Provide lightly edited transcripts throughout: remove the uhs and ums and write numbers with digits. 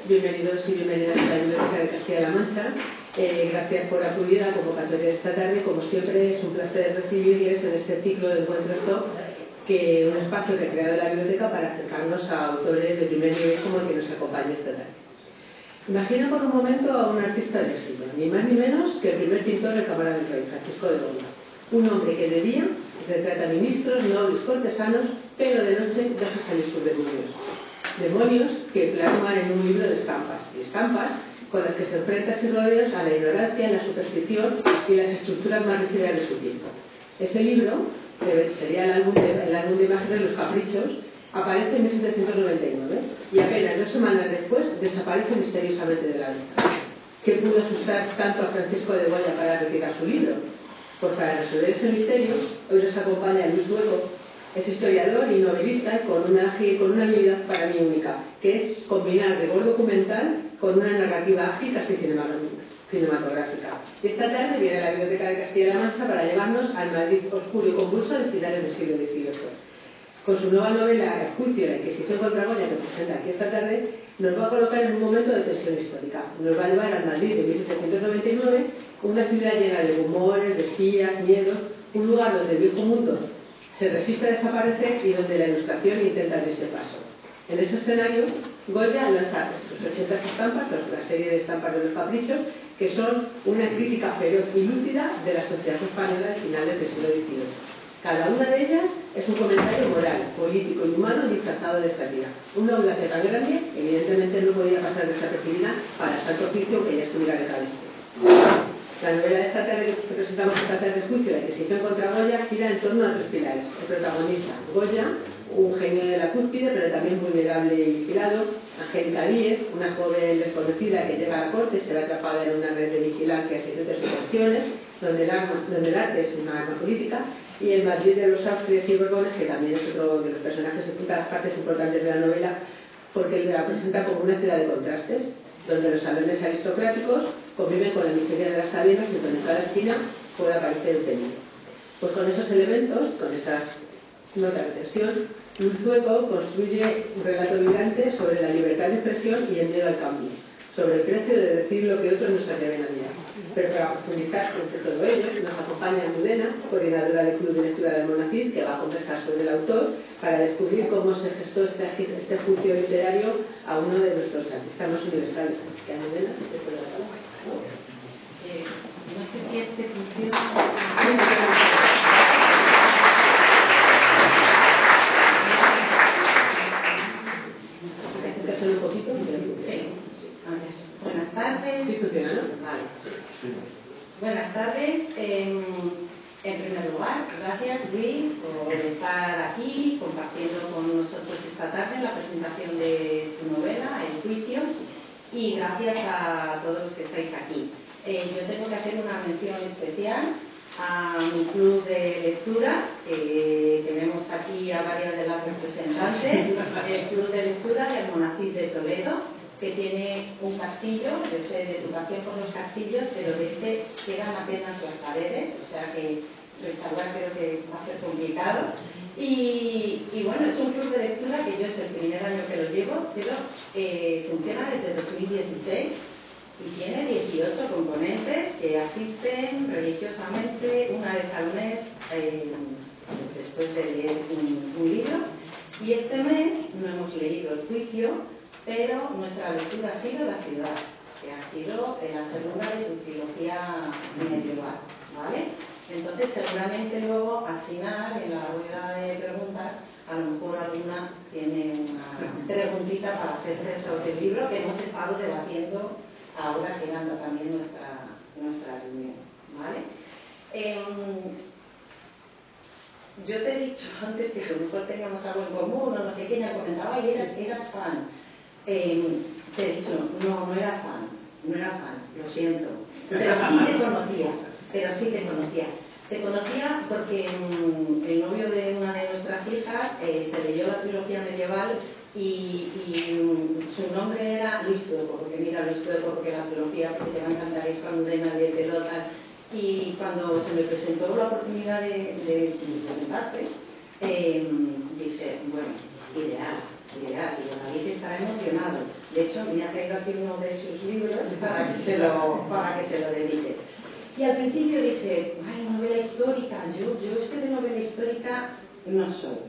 bienvenidos y bienvenidas a la Biblioteca de Castilla-La Mancha. Gracias por acudir a la convocatoria de esta tarde. Como siempre, es un placer recibirles en este ciclo de encuentros TOC, que un espacio que ha creado la biblioteca para acercarnos a autores de primer nivel como el que nos acompaña esta tarde. Imagina por un momento a un artista del siglo, ni más ni menos que el primer pintor de Cámara del Rey, Francisco de Goya. Un hombre que de día retrata ministros, nobles, cortesanos, pero de noche deja salir sus demonios. Demonios que plasman en un libro de estampas, y estampas con las que se enfrenta sin rodeos a la ignorancia, la superstición y las estructuras más rígidas de su tiempo. Ese libro, que sería el álbum de imágenes Los Caprichos, aparece en 1799 y apenas 2 semanas después desaparece misteriosamente de la vista. ¿Qué pudo asustar tanto a Francisco de Goya para retirar su libro? Pues para resolver ese misterio, hoy nos acompaña Luis Dueco. Es historiador y novelista con una habilidad para mí única, que es combinar rigor documental con una narrativa ágil casi cinematográfica. Y esta tarde viene a la Biblioteca de Castilla-La Mancha para llevarnos al Madrid oscuro y convulso de finales del siglo XVIII. Con su nueva novela El juicio, la Inquisición contra Goya, que presenta aquí esta tarde, nos va a colocar en un momento de tensión histórica. Nos va a llevar al Madrid de 1799, una ciudad llena de rumores, de espías, miedos, un lugar donde el viejo mundo se resiste a desaparecer y donde la ilustración intenta abrirse paso. En ese escenario, Goya lanza sus 80 estampas, la serie de estampas de Los Caprichos, que son una crítica feroz y lúcida de la sociedad española de finales del siglo XVIII. Cada una de ellas es un comentario moral, político y humano disfrazado de sátira. Una audacia tan grande, evidentemente no podía pasar desapercibida para el Santo Oficio, que ya estuviera de cabeza. La novela de esta tarde que presentamos esta tarde, El juicio, la Inquisición contra Goya, gira en torno a 3 pilares. El protagonista, Goya, un genio de la cúspide, pero también vulnerable y vigilado. Angélica Díez, una joven desconocida que llega a la corte, se ve atrapada en una red de vigilancia, secretos y tensiones, donde el arte es una arma política. Y el Madrid de los Austrias y Borbones, que también es otro de los personajes de las partes importantes de la novela, porque la presenta como una ciudad de contrastes, donde los salones aristocráticos conviven con la miseria de las tabernas y donde cada esquina puede aparecer un peligro. Pues con esos elementos, con esas notas de tensión, Luis Dueco construye un relato vibrante sobre la libertad de expresión y el miedo al cambio, sobre el precio de decir lo que otros nos atreven a mirar. Pero para profundizar sobre todo ello, nos acompaña Almudena, coordinadora del Club de Lectura del Monacid, que va a conversar sobre el autor para descubrir cómo se gestó este juicio literario a uno de nuestros artistas más universales. Así que Almudena, te puedo dar la palabra. No sé si este funciona. Solo un poquito. Sí. Buenas tardes. ¿Sí funciona, no? Vale. Buenas tardes. En primer lugar, gracias Luis por estar aquí compartiendo con nosotros esta tarde la presentación de tu novela, El juicio, y gracias a todos los que estáis aquí. Yo tengo que hacer una mención especial a mi club de lectura. Tenemos aquí a varias de las representantes. El club de lectura del Monacid de Toledo, que tiene un castillo. Yo sé de tu pasión por los castillos, pero de este quedan apenas las paredes, o sea que restaurar creo que va a ser complicado. Y bueno, es un club de lectura que yo es el primer año que lo llevo, pero funciona desde 2016 y tiene 18 componentes que asisten religiosamente una vez al mes después de leer un libro. Y este mes no hemos leído El juicio, pero nuestra lectura ha sido La ciudad, que ha sido la segunda de su trilogía medieval, ¿vale? Entonces seguramente luego al final en la rueda de preguntas a lo mejor alguna tiene una preguntita para hacerse sobre el libro que hemos estado debatiendo ahora que anda también nuestra reunión, ¿vale? Yo te he dicho antes que a lo mejor teníamos algo en común o no sé qué, me comentaba y eras fan. Te he dicho, no era fan, lo siento, pero sí te conocía. Te conocía porque el novio de una de nuestras hijas se leyó la trilogía medieval y su nombre era Luis Dueco, porque mira Luis Dueco, porque la trilogía, porque te va a encantar esta Almudena de pelota. Y cuando se me presentó la oportunidad de presentarte, dije, bueno, ideal, y David estará emocionado. De hecho, me ha traído aquí uno de sus libros para que se lo dediques. Y al principio dije, ay, novela histórica, yo es que de novela histórica no soy.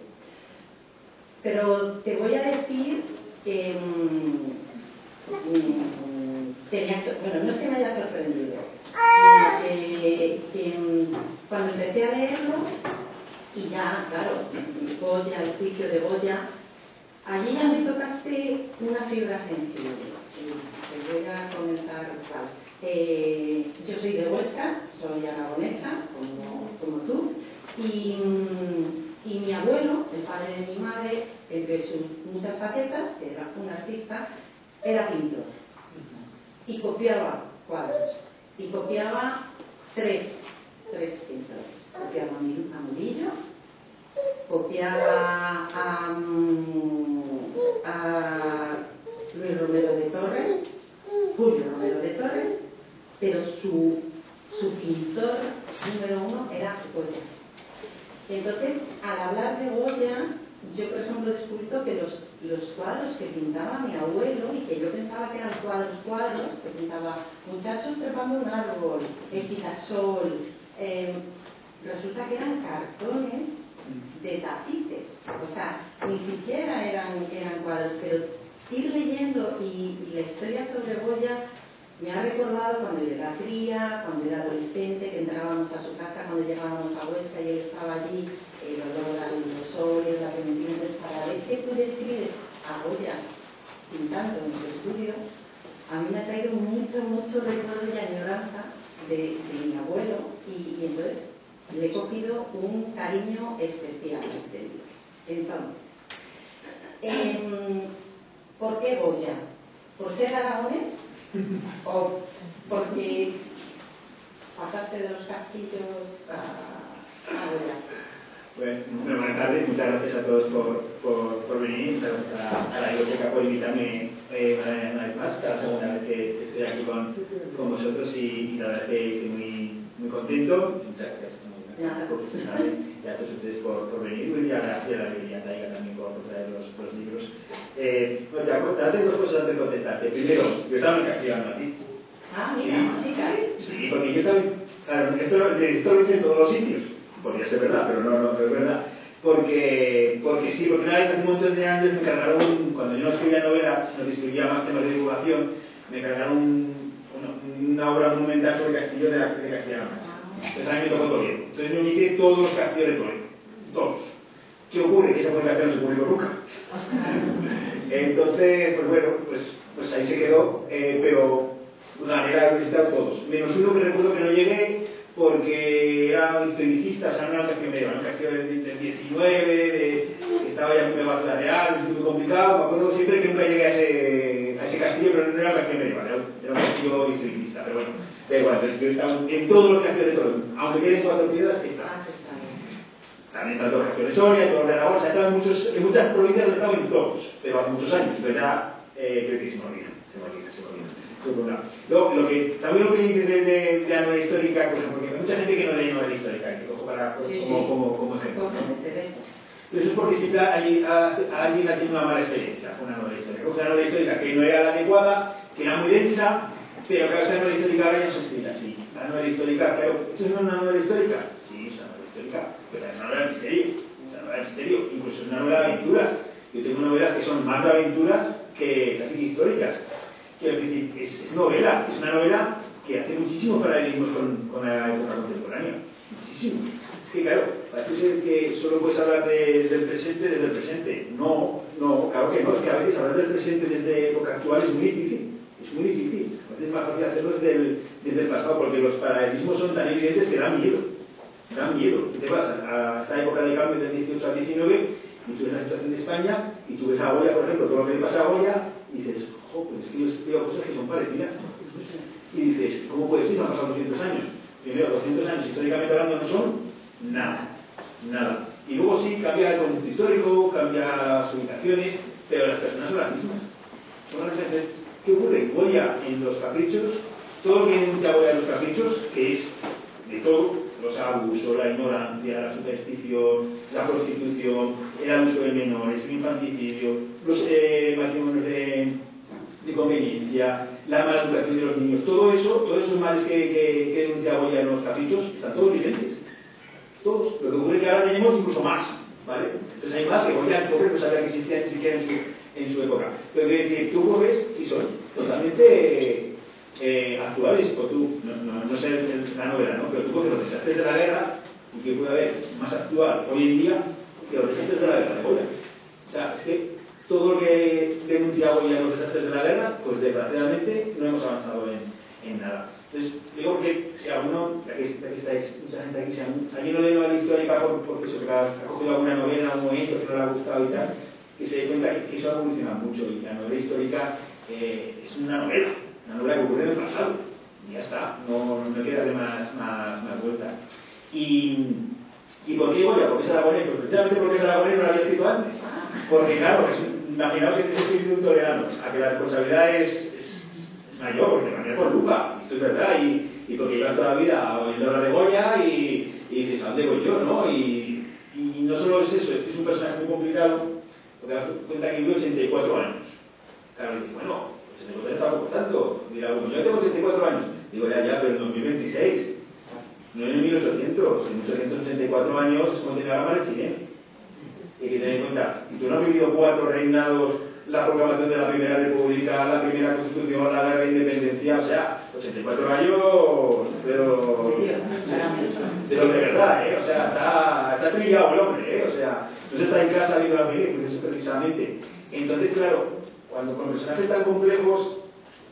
Pero te voy a decir que bueno, no es que me haya sorprendido, sino que cuando empecé a leerlo, y ya, claro, Goya, el juicio de Goya, allí ya me tocaste una fibra sensible. Te voy a comentar cuál. Yo soy de Huesca, soy aragonesa, como tú, y mi abuelo, el padre de mi madre, entre sus muchas facetas, que era un artista, era pintor. Y copiaba cuadros. Y copiaba tres pintores. Copiaba a Murillo, copiaba a Luis Romero de Torres, Julio Romero de Torres, pero su pintor número uno era Goya. Entonces, al hablar de Goya, yo por ejemplo he descubierto que los cuadros que pintaba mi abuelo, y que yo pensaba que eran cuadros, que pintaba muchachos trepando un árbol, el quitasol, resulta que eran cartones de tapices, o sea, ni siquiera eran cuadros, pero ir leyendo y la historia sobre Goya me ha recordado cuando yo era cría, cuando era adolescente, que entrábamos a su casa cuando llegábamos a Huesca y él estaba allí, el olor a los óleos, la clementina. Entonces, cada vez que tú describes a Goya pintando en tu estudio, a mí me ha traído mucho recuerdo y añoranza de mi abuelo, y entonces le he cogido un cariño especial a este libro. Entonces, ¿por qué Goya? ¿Por ser aragonés? ¿O porque pasaste de los castillos a Goya? Bueno, buenas tardes, muchas gracias a todos por venir, muchas gracias a la biblioteca por invitarme una vez más, la segunda vez que estoy aquí con vosotros, y la verdad es que estoy muy contento. Muchas gracias y a todos ustedes por venir, y a la librería Taiga también por traer los libros. Hace dos cosas antes de contestarte. Primero, yo estaba castigando a ti. Ah, mira, sí, porque yo también, claro, esto lo dice en todos los sitios. Podría ser verdad, pero no es verdad. Porque sí, porque una vez hace un montón de años me cargaron, cuando yo no escribía novelas, sino que escribía más temas de divulgación, me cargaron una obra monumental sobre Castillo de Castilla-La Entonces a mí me tocó todo bien. Entonces yo inicié todos los castillos de Toledo. Todos. ¿Qué ocurre? Que esa publicación no se publicó nunca. Entonces, pues bueno, pues ahí se quedó, pero una manera de visitar todos. Menos uno que recuerdo que no llegué porque era un historicista, o sea, no era un castillo medieval, un castillo del 19, que estaba ya muy pegado a Ciudad Real, muy complicado. Me acuerdo siempre que nunca llegué a ese castillo, pero no era un castillo medieval, era un castillo historicista, pero bueno. Entonces yo estaba en todos los castillos de Toledo, aunque tienen 4 piedras, está. También están los castillos de Soria, todos los de Aragón, o sea, estaba en muchas provincias donde estaba en todos, pero hace muchos años, entonces ya creo que se me olvida. También lo que dices de la novela histórica, porque hay mucha gente que no lee novela histórica, que cojo como ejemplo, ¿no? Eso es porque siempre alguien ha tenido una mala experiencia con una novela histórica. Coge una novela histórica que no era la adecuada, que era muy densa, pero claro, esa novela histórica ahora ya no se escribe así. La novela histórica, claro, ¿esto es una novela histórica? Sí, es una novela histórica, pero es una novela de misterio. Es una novela de misterio, incluso es una novela de aventuras. Yo tengo novelas que son más de aventuras que casi históricas. Quiero decir, es novela, es una novela que hace muchísimos paralelismos con la época contemporánea. Muchísimo. Es que claro, parece ser que solo puedes hablar del presente desde el presente. No, claro que no, es que a veces hablar del presente desde época actual es muy difícil. Es muy difícil. A veces es más fácil hacerlo desde el pasado, porque los paralelismos son tan evidentes que dan miedo. Dan miedo. Te vas a esta época de cambio del 18 al 19 y tú ves la situación de España y tú ves a Goya, por ejemplo, todo lo que le pasa a Goya y dices, pues es que yo veo cosas que son parecidas. Y dices, ¿cómo puede ser? No han pasado 200 años. Primero, 200 años históricamente hablando no son nada. Y luego sí, cambia el contexto histórico, cambia las ubicaciones, pero las personas son las mismas. ¿Qué ocurre? Goya en los caprichos, todo lo que denuncia Goya en los caprichos, que es de todo, los abusos, la ignorancia, la superstición, la prostitución, el abuso de menores, el infanticidio, los matrimonios de violencia, la mala educación de los niños, todos esos males que denuncia Goya en los caprichos están todos vigentes. Todos. Lo que ocurre es que ahora tenemos incluso más, ¿vale? Entonces hay más que Goya no sabía que existían ni siquiera en su época. Pero quiero decir, tú coges y son totalmente actuales, o tú, no sé la novela, ¿no? Pero tú coges los desastres de la guerra y que puede haber más actual hoy en día que los desastres de la guerra de Goya. O sea, es que todo lo que denuncia Goya en los desastres de la guerra, pues desgraciadamente no hemos avanzado en nada. Entonces, digo que si alguno, ya que estáis mucha gente aquí, si alguien no lee novela histórica porque se ha cogido alguna novela, un momento que no le ha gustado y tal, que se dé cuenta que eso ha evolucionado mucho y la novela histórica es una novela que ocurre en el pasado y ya está, no queda darle más vueltas. ¿Y por qué Goya? ¿Por qué es aragonés? Pues precisamente porque es aragonés no lo había escrito antes. Porque claro, imaginaos que tienes escrito un toledano, a que la responsabilidad es mayor, porque te por lupa, esto es verdad, y porque llevas toda la vida oyendo hablar de Goya y dices, ¿a dónde voy yo? ¿No? Y no solo es eso, es que es un personaje muy complicado, porque te das cuenta que vive 84 años. Claro, dices, bueno, 84 está poco tanto. Dirá, bueno, yo tengo 84 años. Digo, ya, pero en 2026. No en 1800, en 1884 años es como tener la mano de 100. Hay que tener en cuenta, y tú no has vivido 4 reinados, la proclamación de la Primera República, la Primera Constitución, la Guerra de Independencia, o sea, 84 años, pero de los de verdad, o sea, está trillado el hombre, o sea, no se está en casa viendo la película, pues eso precisamente. Entonces, claro, cuando con personajes tan complejos,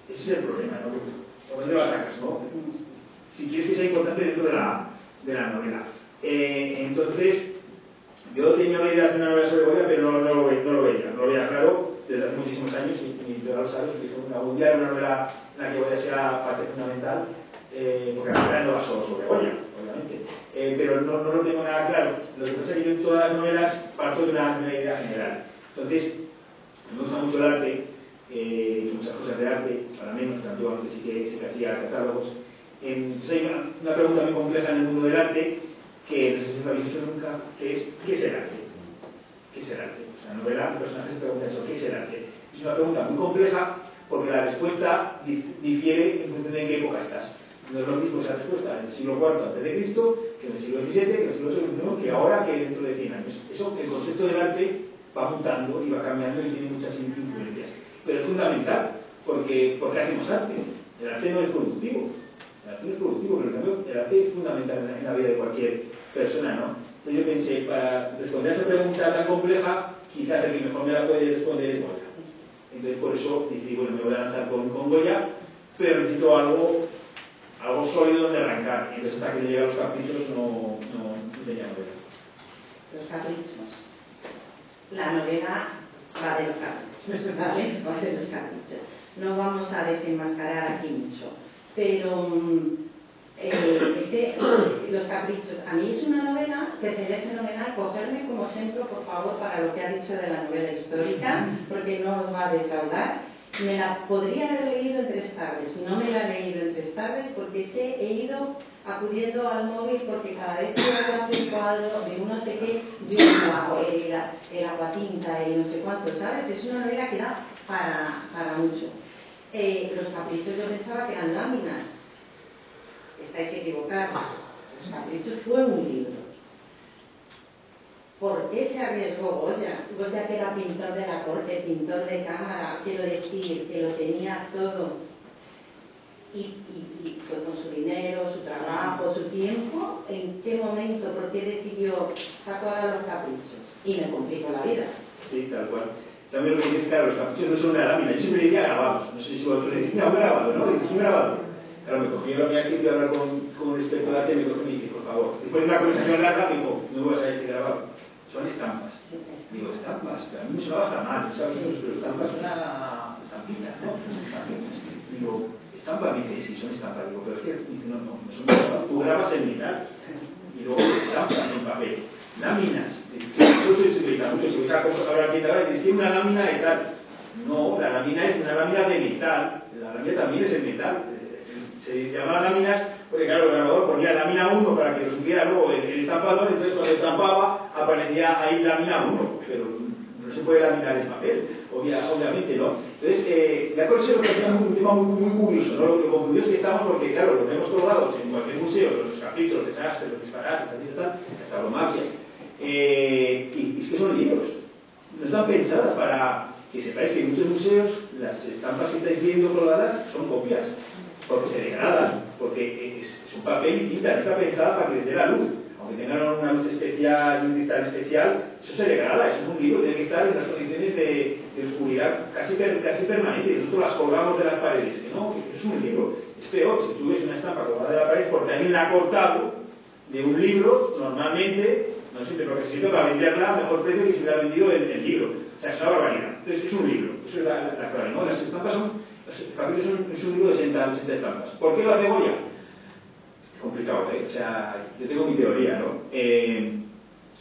ese es el problema, ¿no? ¿Por dónde lo atacas, no? Si quieres que sea importante dentro de la novela. Entonces, yo tenía una idea de hacer una novela sobre Goya, pero no lo veía claro desde hace muchísimos años, y tú ya lo sabes, que algún día era una novela en la que Goya sea parte fundamental, porque la novela no va solo sobre Goya, obviamente, pero no lo tengo nada claro. Lo que pasa es que yo en todas las novelas parto de una idea general. Entonces, me gusta mucho el arte, muchas cosas de arte, para menos, que antiguamente sí que hacía catálogos. Entonces hay una pregunta muy compleja en el mundo del arte que no sé si lo habéis hecho nunca, que es ¿qué es el arte? ¿Qué es el arte? O sea, en la novela el personaje se pregunta eso, ¿qué es el arte? Es una pregunta muy compleja porque la respuesta difiere en función de en qué época estás. No es lo mismo esa respuesta en el siglo IV a.C. que en el siglo XVII, que en el siglo XXI, que ahora, que dentro de 100 años. Eso, el concepto del arte va mutando y va cambiando y tiene muchas influencias. Pero es fundamental porque hacemos arte. El arte no es productivo. El arte no es productivo, pero en cambio el arte es fundamental en la vida de cualquier persona, ¿no? Entonces yo pensé, para responder a esa pregunta tan compleja, quizás el que mejor me la puede responder es Goya. Entonces por eso decidí, bueno, me voy a lanzar con Goya, pero necesito algo sólido donde arrancar. Y entonces hasta que llegue a los caprichos no tenía novela. Los caprichos. La novela va de los caprichos, ¿vale? Va de los caprichos. No vamos a desenmascarar aquí mucho. Pero es que Los caprichos, a mí es una novela que sería fenomenal cogerme como ejemplo, por favor, para lo que ha dicho de la novela histórica, porque no os va a defraudar. Me la podría haber leído en 3 tardes, no me la he leído en 3 tardes porque es que he ido acudiendo al móvil porque cada vez que hago un cuadro de un no sé qué, yo hago el aguatinta y no sé cuánto, ¿sabes? Es una novela que da para mucho. Los caprichos yo pensaba que eran láminas. Estáis equivocados. Los caprichos fue un libro. ¿Por qué se arriesgó Goya? Goya, que era pintor de la corte, pintor de cámara, quiero decir, que lo tenía todo. Y fue con su dinero, su trabajo, su tiempo. ¿En qué momento, por qué decidió sacar a los caprichos? Y me complicó la vida. Sí, tal cual. También lo que dices, claro, los caprichos no son una lámina. Yo siempre diría grabados. No sé si vosotros le decís, un grabado, ¿no? Le decís un grabado. Claro, me cogí la primera vez que fui a hablar con un experto de arte y me cogí y me dice, por favor, después de una conversación larga, me dijo, no vas a decir grabado. Son estampas. Digo, estampas, pero a mí me sonaba hasta mal, ¿sabes? Pero estampas son una estampita, ¿no? Estampitas. Digo, estampa, me dice, sí, son estampas. Digo, pero es que, dice, no son estampas. Tú grabas en metal y luego estampas en papel. Láminas. Yo estoy explicando mucho, si vais a comprar aquí y dices, tiene una lámina de tal. No, la lámina es una lámina de metal. La lámina también es el metal. Se llamaban láminas porque, claro, el grabador ponía lámina 1 para que lo supiera luego el estampador, entonces cuando estampaba aparecía ahí lámina 1, pero no se puede laminar el papel, obviamente, ¿no? Entonces, la colección es un tema muy curioso, ¿no? Lo concluido es que estamos, porque claro, lo tenemos colgados en cualquier museo, los capítulos, desastres, los disparates, las tauromaquias, y es que son libros, no están pensadas para que sepáis que en muchos museos las estampas que estáis viendo colgadas son copias, porque se degradan, porque es un papel y tinta, no está pensada para que les dé la luz. Aunque tengan una luz especial y un cristal especial, eso se degrada, eso es un libro, tiene que estar en las condiciones de oscuridad casi permanente, y nosotros las colgamos de las paredes, que no, que es un libro. Es peor, si tú ves una estampa colgada de la pared porque alguien la ha cortado de un libro, normalmente, no siempre, porque se para venderla a mejor precio que si hubiera vendido el libro. O sea, es una barbaridad. Entonces, es un libro, eso es la clave, ¿no? Las estampas es un libro de 80 estampas. ¿Por qué lo hace Goya? Complicado, ¿eh? O sea, yo tengo mi teoría, ¿no?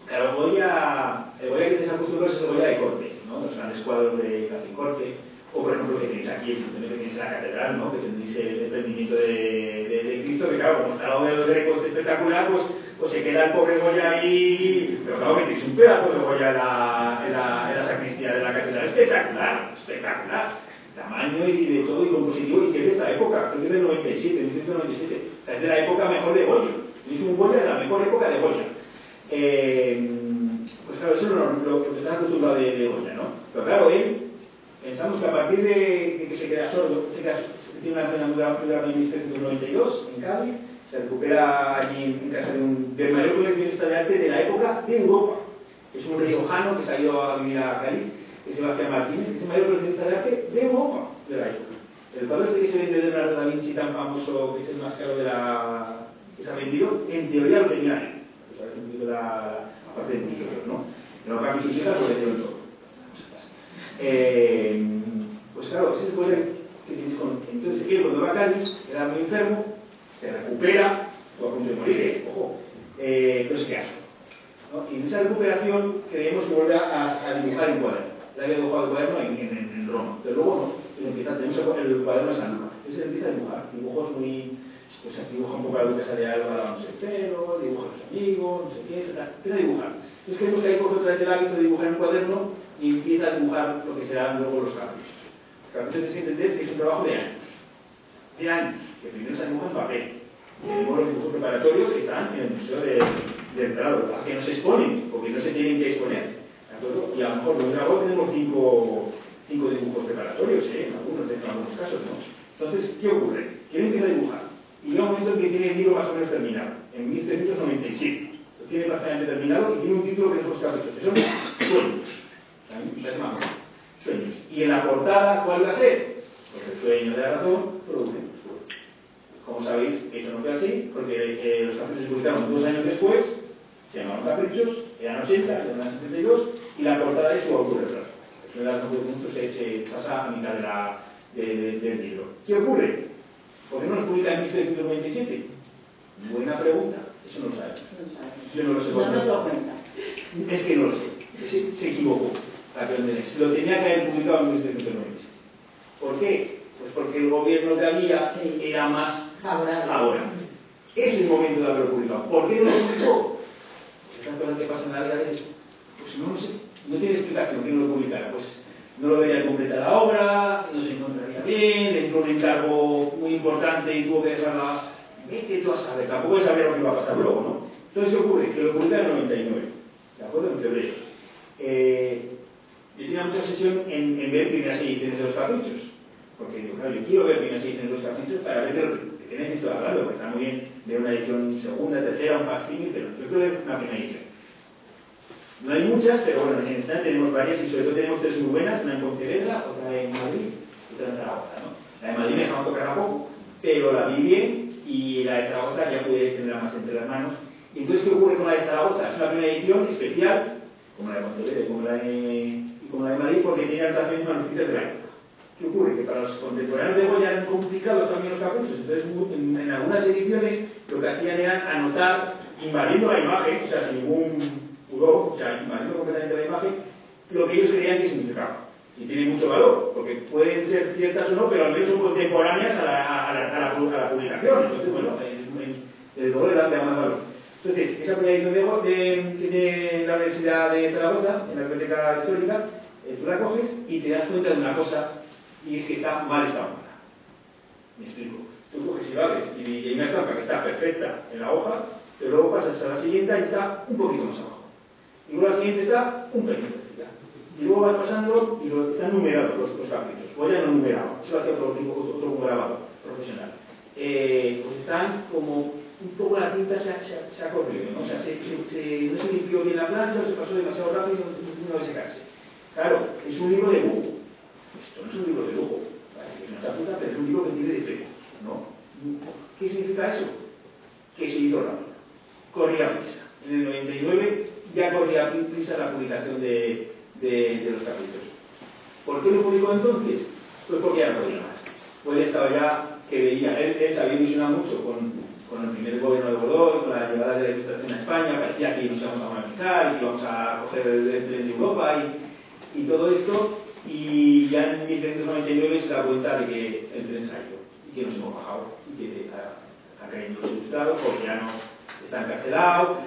Claro, Goya que te acostumbrado es el Goya de corte, ¿no? Los grandes cuadros de Café Corte, o por ejemplo que tenéis aquí, que tenéis la catedral, ¿no? Que tenéis el prendimiento de Cristo, que claro, como está al lado de los Grecos espectacular, pues se queda el pobre Goya ahí, pero claro que tenéis un pedazo de Goya en la sacristía de la catedral, espectacular. Tamaño y de todo y compositivo, y que es de esta época, creo que es del 97, 1997, o sea, es de la época mejor de Goya. Es un Goya de la mejor época de Goya. Pues claro, eso es lo que está acostumbrado de Goya, ¿no? Pero claro, él, pensamos que a partir de que se queda sordo, tiene una enfermedad en 1792 en Cádiz, se recupera allí en casa del mayor coleccionista de arte de la época de Europa. Es un riojano que se ha ido a vivir a Cádiz, que es Sebastián Martínez, que es el mayor coleccionista de arte de Europa de la época. El cuadro este que se vende de Leonardo da Vinci tan famoso, que es el más caro que se ha vendido, en teoría lo tenía él. Pues ha vendido aparte de muchos otros, ¿no? En los cambios sus hijas lo vendieron todo. Pues claro, ese es el poder que tienes con... Entonces él cuando va a Cádiz, queda muy enfermo, se recupera, o a punto de morir, ojo. Entonces, ¿qué hace? ¿No? Y en esa recuperación creemos que vuelve a dibujar en cuaderno. Él había dibujado el cuaderno en Roma, pero luego no. Tenemos el cuaderno de San Lucas. Entonces él empieza a dibujar dibujos muy... Pues dibuja un poco a la duquesa de Alba lavándose el pelo, dibuja a los amigos, no sé qué, etc. Empieza a dibujar. Entonces creemos que ahí coge otra vez el hábito de dibujar en un cuaderno y empieza a dibujar lo que serán luego los caprichos. Los caprichos tienes que entender que es un trabajo de años. De años. Que primero se dibuja en papel. Tenemos los dibujos preparatorios que están en el Museo del Prado, que no se exponen, porque no se tienen que exponer. ¿De acuerdo? Y a lo mejor los grabos tenemos cinco dibujos preparatorios, en algunos casos, ¿no? Entonces, ¿qué ocurre? Que él empieza a dibujar. Y llega un momento en que tiene el libro más o menos terminado, en 1797. Lo tiene prácticamente terminado y tiene un título que es los caprichos, que son sueños. Sueños. Y en la portada, ¿cuál va a ser? Pues el sueño de la razón produce el sueño. Como sabéis, eso no fue así, porque los caprichos se publicaron 2 años después, se llamaban caprichos, eran 80, eran 72, y la portada es su autorretrato. El sueño de la razón se pasa a mitad del libro. ¿Qué ocurre? ¿Por qué no nos publica en 1797? Buena pregunta. Eso no lo sabemos. Yo no lo sé. No nos lo cuenta. Es que no lo sé. Se equivocó. Lo tenía que haber publicado en 1797. ¿Por qué? Pues porque el gobierno que había era más favorable. Es el momento de haberlo publicado. ¿Por qué no lo publicó? Pues estas cosas que pasan en la vida a veces, pues no lo sé. No tiene explicación que no lo publicara. Pues no lo veía completa la obra, no se encontraría bien, le entró un encargo muy importante y tuvo que dejarla. Vete tú a saber, tampoco es saber lo que va a pasar luego, ¿no? Entonces, ¿qué ocurre? Que lo publica en el 99, ¿de acuerdo? En febrero. Yo tenía mucha obsesión en ver primeras ediciones de los caprichos, porque digo, claro, yo quiero ver primeras ediciones de los caprichos para ver de qué necesito hablar, porque está muy bien ver una edición segunda, tercera, un facsímil, pero yo quiero ver una primera edición. No hay muchas, pero bueno, en general tenemos varias y sobre todo tenemos 3 muy buenas, una en Pontevedra, otra en Madrid y otra en Zaragoza, ¿no? La de Madrid me dejaron tocar a poco, pero la vi bien y la de Zaragoza ya pude tenerla más entre las manos. Y entonces, ¿qué ocurre con la de Zaragoza? Es una primera edición especial, como la de Pontevedra y como la de Madrid, porque tiene anotaciones manuscritas de la época. ¿Qué ocurre? Que para los contemporáneos de Goya eran complicados también los caprichos, entonces en algunas ediciones lo que hacían era anotar, invadiendo la imagen, o sea, sin ningún pudor, o sea, invadiendo completamente la imagen, lo que ellos creían que significaba. Y tiene mucho valor, porque pueden ser ciertas o no, pero al menos son contemporáneas a la publicación. Entonces, bueno, desde luego le da más valor. Entonces, esa primera edición que tiene la Universidad de Zaragoza, en la Biblioteca Histórica, tú la coges y te das cuenta de una cosa, y es que está mal estampada. Me explico. Tú coges y lo abres y hay una estampa que está perfecta en la hoja, pero luego pasas a la siguiente y está un poquito más abajo. Y luego la siguiente está un pelín más allá. Y luego vas pasando y están numerados los capítulos. O ya no numerados, eso lo hace otro grabador profesional. Pues están como un poco la tinta se ha corrido, ¿no? O sea, no se limpió bien la plancha, o se pasó demasiado rápido y no debe secarse. Claro, es un libro de lujo. Esto no es un libro de lujo, ¿vale? Es una chapuza, pero es un libro que tiene defectos, ¿no? ¿Qué significa eso? Que se hizo rápido. Corría prisa. En el 99 ya corría prisa la publicación de los capítulos. ¿Por qué lo publicó entonces? Pues porque ya no podía más. Pues él estaba ya que veía, él se había ilusionado mucho con el primer gobierno de Godoy, con la llegada de la Ilustración a España, parecía que nos íbamos a monetizar y que íbamos a coger el tren de Europa y todo esto, y ya en 1999 se da cuenta de que el tren salió y que nos hemos bajado y que está cayendo los ilustrados porque ya no está encarcelado.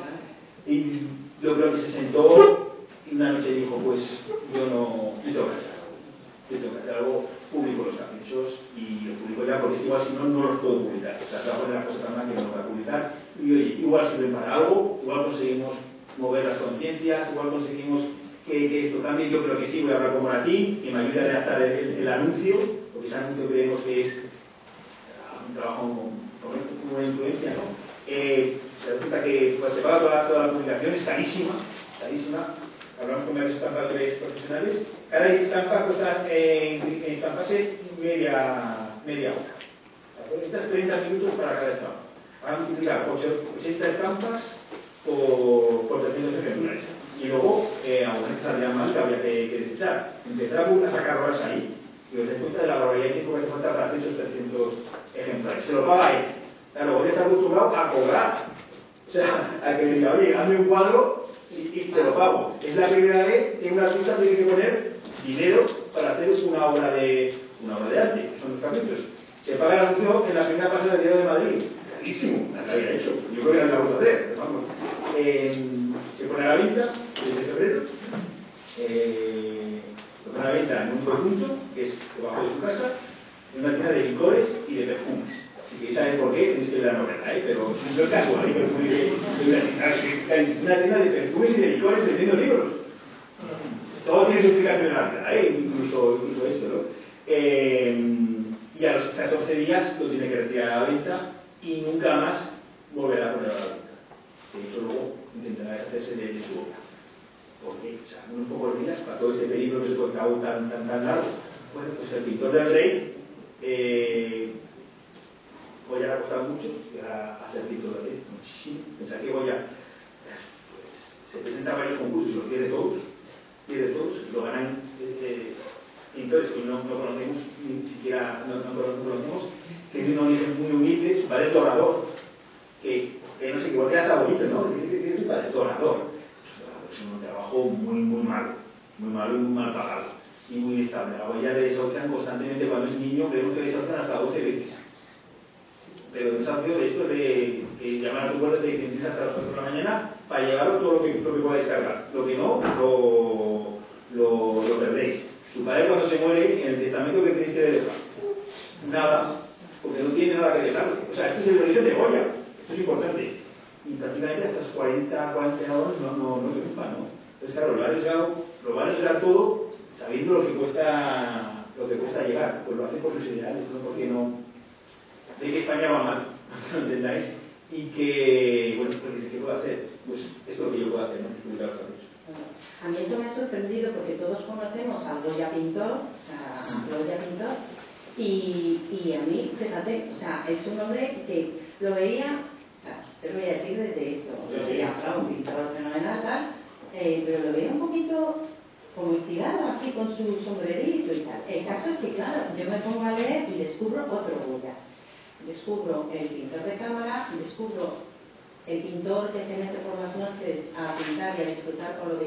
Y yo creo que se sentó y una noche dijo, pues yo tengo que hacer algo, publico los caprichos y los publico ya porque igual si no los puedo publicar. O sea, se va a poner las cosas tan mal que no los voy a publicar y oye, igual sirven para algo, igual conseguimos mover las conciencias, igual conseguimos que esto cambie. Yo creo que sí, voy a hablar con Moratín, que me ayude a redactar el anuncio, porque ese anuncio creemos que es un trabajo con una influencia, ¿no? Se resulta que pues, se paga toda la publicación, es carísima. Hablamos con varios estampadores profesionales. Cada estampa cuesta en estamparse media hora. Estas 30 minutos para cada estampa. Van a multiplicar 80 estampas por 300 ejemplares. Y luego, alguna que saldría mal que habría que desechar. Empezar a sacar horas ahí. Y os dais cuenta de la barbaridad que hace falta para hacer esos 300 ejemplares. Se lo paga él. Claro, él está acostumbrado a cobrar. O sea, a que le diga, oye, hazme un cuadro y te lo pago. Es la primera vez que una artista tiene que poner dinero para hacer una obra de arte, que son los capítulos. Se paga el anuncio en la primera página del Diario de Madrid. Carísimo, la que había hecho. Yo creo que no la vamos a hacer, pero vamos. Se pone a la venta desde febrero. Se pone a la venta en un conjunto, que es debajo de su casa, en una tienda de licores y de perfumes. Si queréis saber por qué, tenéis que ver la novela, pero no es casual, una tienda de perfumes y de licores vendiendo libros. Todo tiene su explicación rápida, incluso esto, ¿no? Y a los 14 días lo tiene que retirar a la venta y nunca más volverá a ponerlo a la venta. De hecho, luego intentará deshacerse de su obra. ¿Por qué? O sea, unos pocos días, para todo este peligro que se contaba tan largo. Bueno, pues el pintor del rey, Goya le ha costado mucho llegar a ser pintor de rey, muchísimo. Pensar que Goya pues, se presenta a varios concursos y los pierde todos, lo ganan pintores que no conocemos, ni siquiera no conocemos, que tiene un origen muy humilde. Su padre es dorador, que no sé, igual que hasta bonito, ¿no? Tiene su padre dorador. Es un trabajo muy malo y muy mal pagado y muy inestable. A Goya le desahucian constantemente cuando es niño, creemos que le desahucian hasta 12 veces. Pero el desafío de esto es de llamar a tu puerta y te dicen hasta las 4 de la mañana para llevaros todo lo que podáis cargar. Lo que no, lo perdéis. Su padre cuando se muere, en el testamento que tenéis que dejar, nada, porque no tiene nada que dejarle. O sea, este es el origen de Goya, esto es importante. Y prácticamente hasta las 40 horas no se ocupa, ¿no? Entonces claro, lo va a arriesgar todo sabiendo lo que cuesta llegar. Pues lo hace por sus ideales, no porque no. De que España va mal, no entendáis, y que, bueno, pues, ¿qué puedo hacer? Pues esto es lo que yo puedo hacer, ¿no? Publicar los caprichos. A mí eso me ha sorprendido porque todos conocemos al Goya pintor, y a mí, fíjate, o sea, es un hombre que lo veía, o sea, te lo voy a decir desde esto, lo veía, claro, un pintor fenomenal, tal, pero lo veía un poquito como estirado, así con su sombrerito y tal. El caso es que, claro, yo me pongo a leer y descubro otro Goya. Descubro el pintor de cámara, descubro el pintor que se mete por las noches a pintar y a disfrutar con lo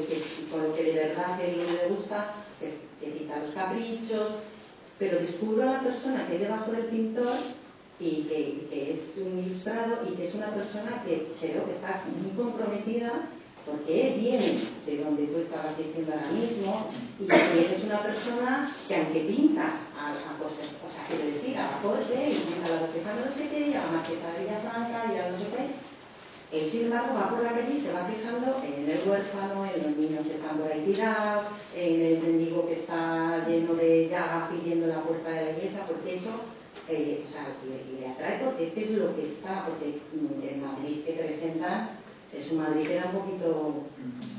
que de verdad que le gusta, que quita los caprichos, pero descubro a la persona que hay debajo del pintor y que es un ilustrado y que es una persona que creo que está muy comprometida porque él viene de donde tú estabas diciendo ahora mismo, y eres una persona que aunque pinta a cosas, o sea, quiero decir, a la corte, y pinta a la duquesa no sé qué, y a la marquesa de Villafranca, y a no sé qué, él sin embargo va por la calle y se va fijando en el huérfano, en los niños que están por ahí tirados, en el mendigo que está lleno de llagas pidiendo la puerta de la iglesia, porque eso o sea, le atrae, porque es lo que está, porque el Madrid que presentan es un Madrid que da un poquito